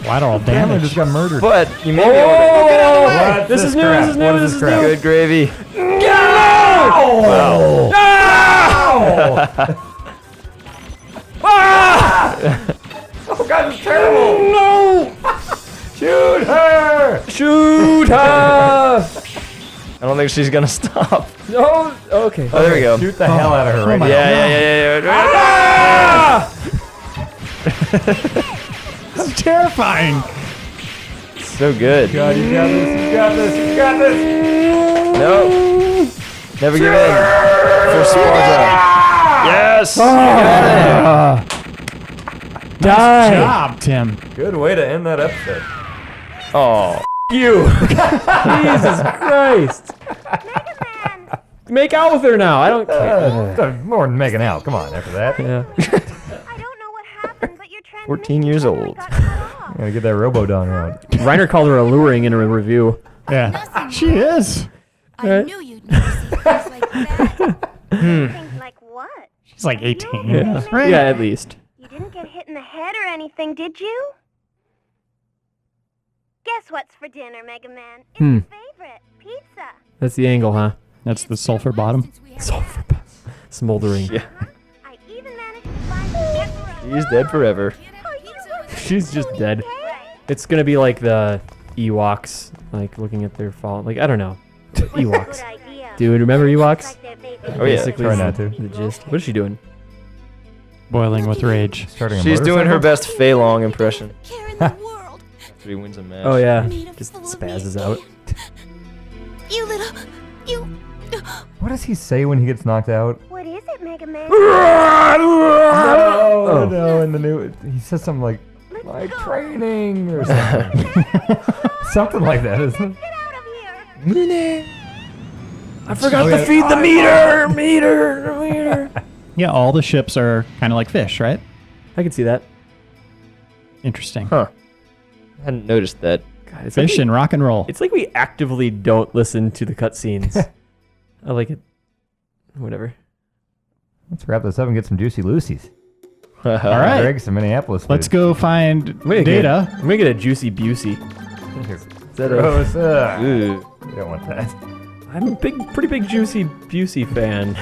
Lateral Family damage. just got murdered. But you may be able Oh, What's this is new. crap? This is new. What is This this is crap? new. to. Good gravy. Oh god, it's terrible. No! Shoot her. Shoot her! I don't think she's gonna stop. No. Okay. Oh, there we go. Shoot the hell out of her right now. Yeah. This is terrifying. So good. God, you got this. You got this. You got this. No. Never give in. For Sparta. Yes. Die. Good job, Tim. Good way to end that episode. Oh. You. Jesus Christ. Make out with her now. I don't care. More than making out. Come on, after that. Yeah. I don't know what happened, but your 14 years old. Gotta get that Robodon out. Reiner called her alluring in a review. Yeah. She is. I knew you'd never see things like that. Things like what? She's like 18. Yeah. Right? Yeah, at least. You didn't get hit in the head or anything, did you? Guess what's for dinner, Mega Man? It's your favorite, pizza. That's the angle, huh? That's the sulfur bottom. Sulfur. Smoldering. Yeah. I even managed to find some pepperoni. He's dead forever. She's just dead. It's gonna be like the Ewoks, like looking at their fall. Like, I don't know. Ewoks. Good idea. Dude, remember Ewoks? Oh, yeah. Basically, Try is not the- to. The gist. What is she doing? Boiling with rage. Starting a She's doing her motorcycle? best Fei Long impression. Care in the world. After he wins a match. Oh yeah, just spazzes out. You little... You... What does he say when he gets knocked out? What is it, Mega Man? Oh, no, in the new... He says something like, my training, or something. Something like that, isn't it? Get out of here! I forgot to feed the meter. Yeah, all the ships are kind of like fish, right? I can see that. Interesting. Huh. hadn't noticed that. God, it's Fish like and rock and roll. it's like we actively don't listen to the cutscenes. I like it. Whatever. Let's wrap this up and get some juicy Lucy's. All right. Greg, some Minneapolis food. Let's go find I'm gonna data. I'm gonna get a juicy Busey. Is that a- gross. Ooh. You don't want that. I'm a pretty big Juicy Busey fan.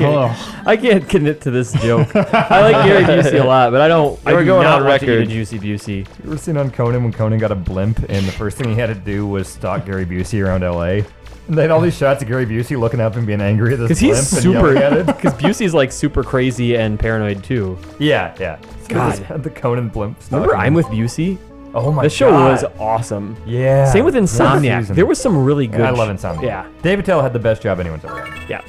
Oh. I can't commit to this joke. I like Gary Busey a lot, but I don't. I We're do going not on want to eat a record. Juicy Busey. You ever seen on Conan when Conan got a blimp and the first thing he had to do was stalk Gary Busey around LA? And they had all these shots of Gary Busey looking up and being angry at this Because blimp he's and super. yelling at it. Because Busey's like super crazy and paranoid too. Yeah. So God. they just had the Conan blimp stalking Remember I'm him. with Busey? Oh my The show God. was awesome. Yeah. Same with Great Insomniac. season. There was some really good. I love Insomniac. Yeah. David Tell had the best job anyone's ever had. Yeah.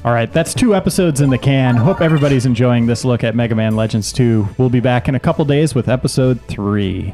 All right, that's 2 episodes in the can. Hope everybody's enjoying this look at Mega Man Legends 2. We'll be back in a couple days with episode 3.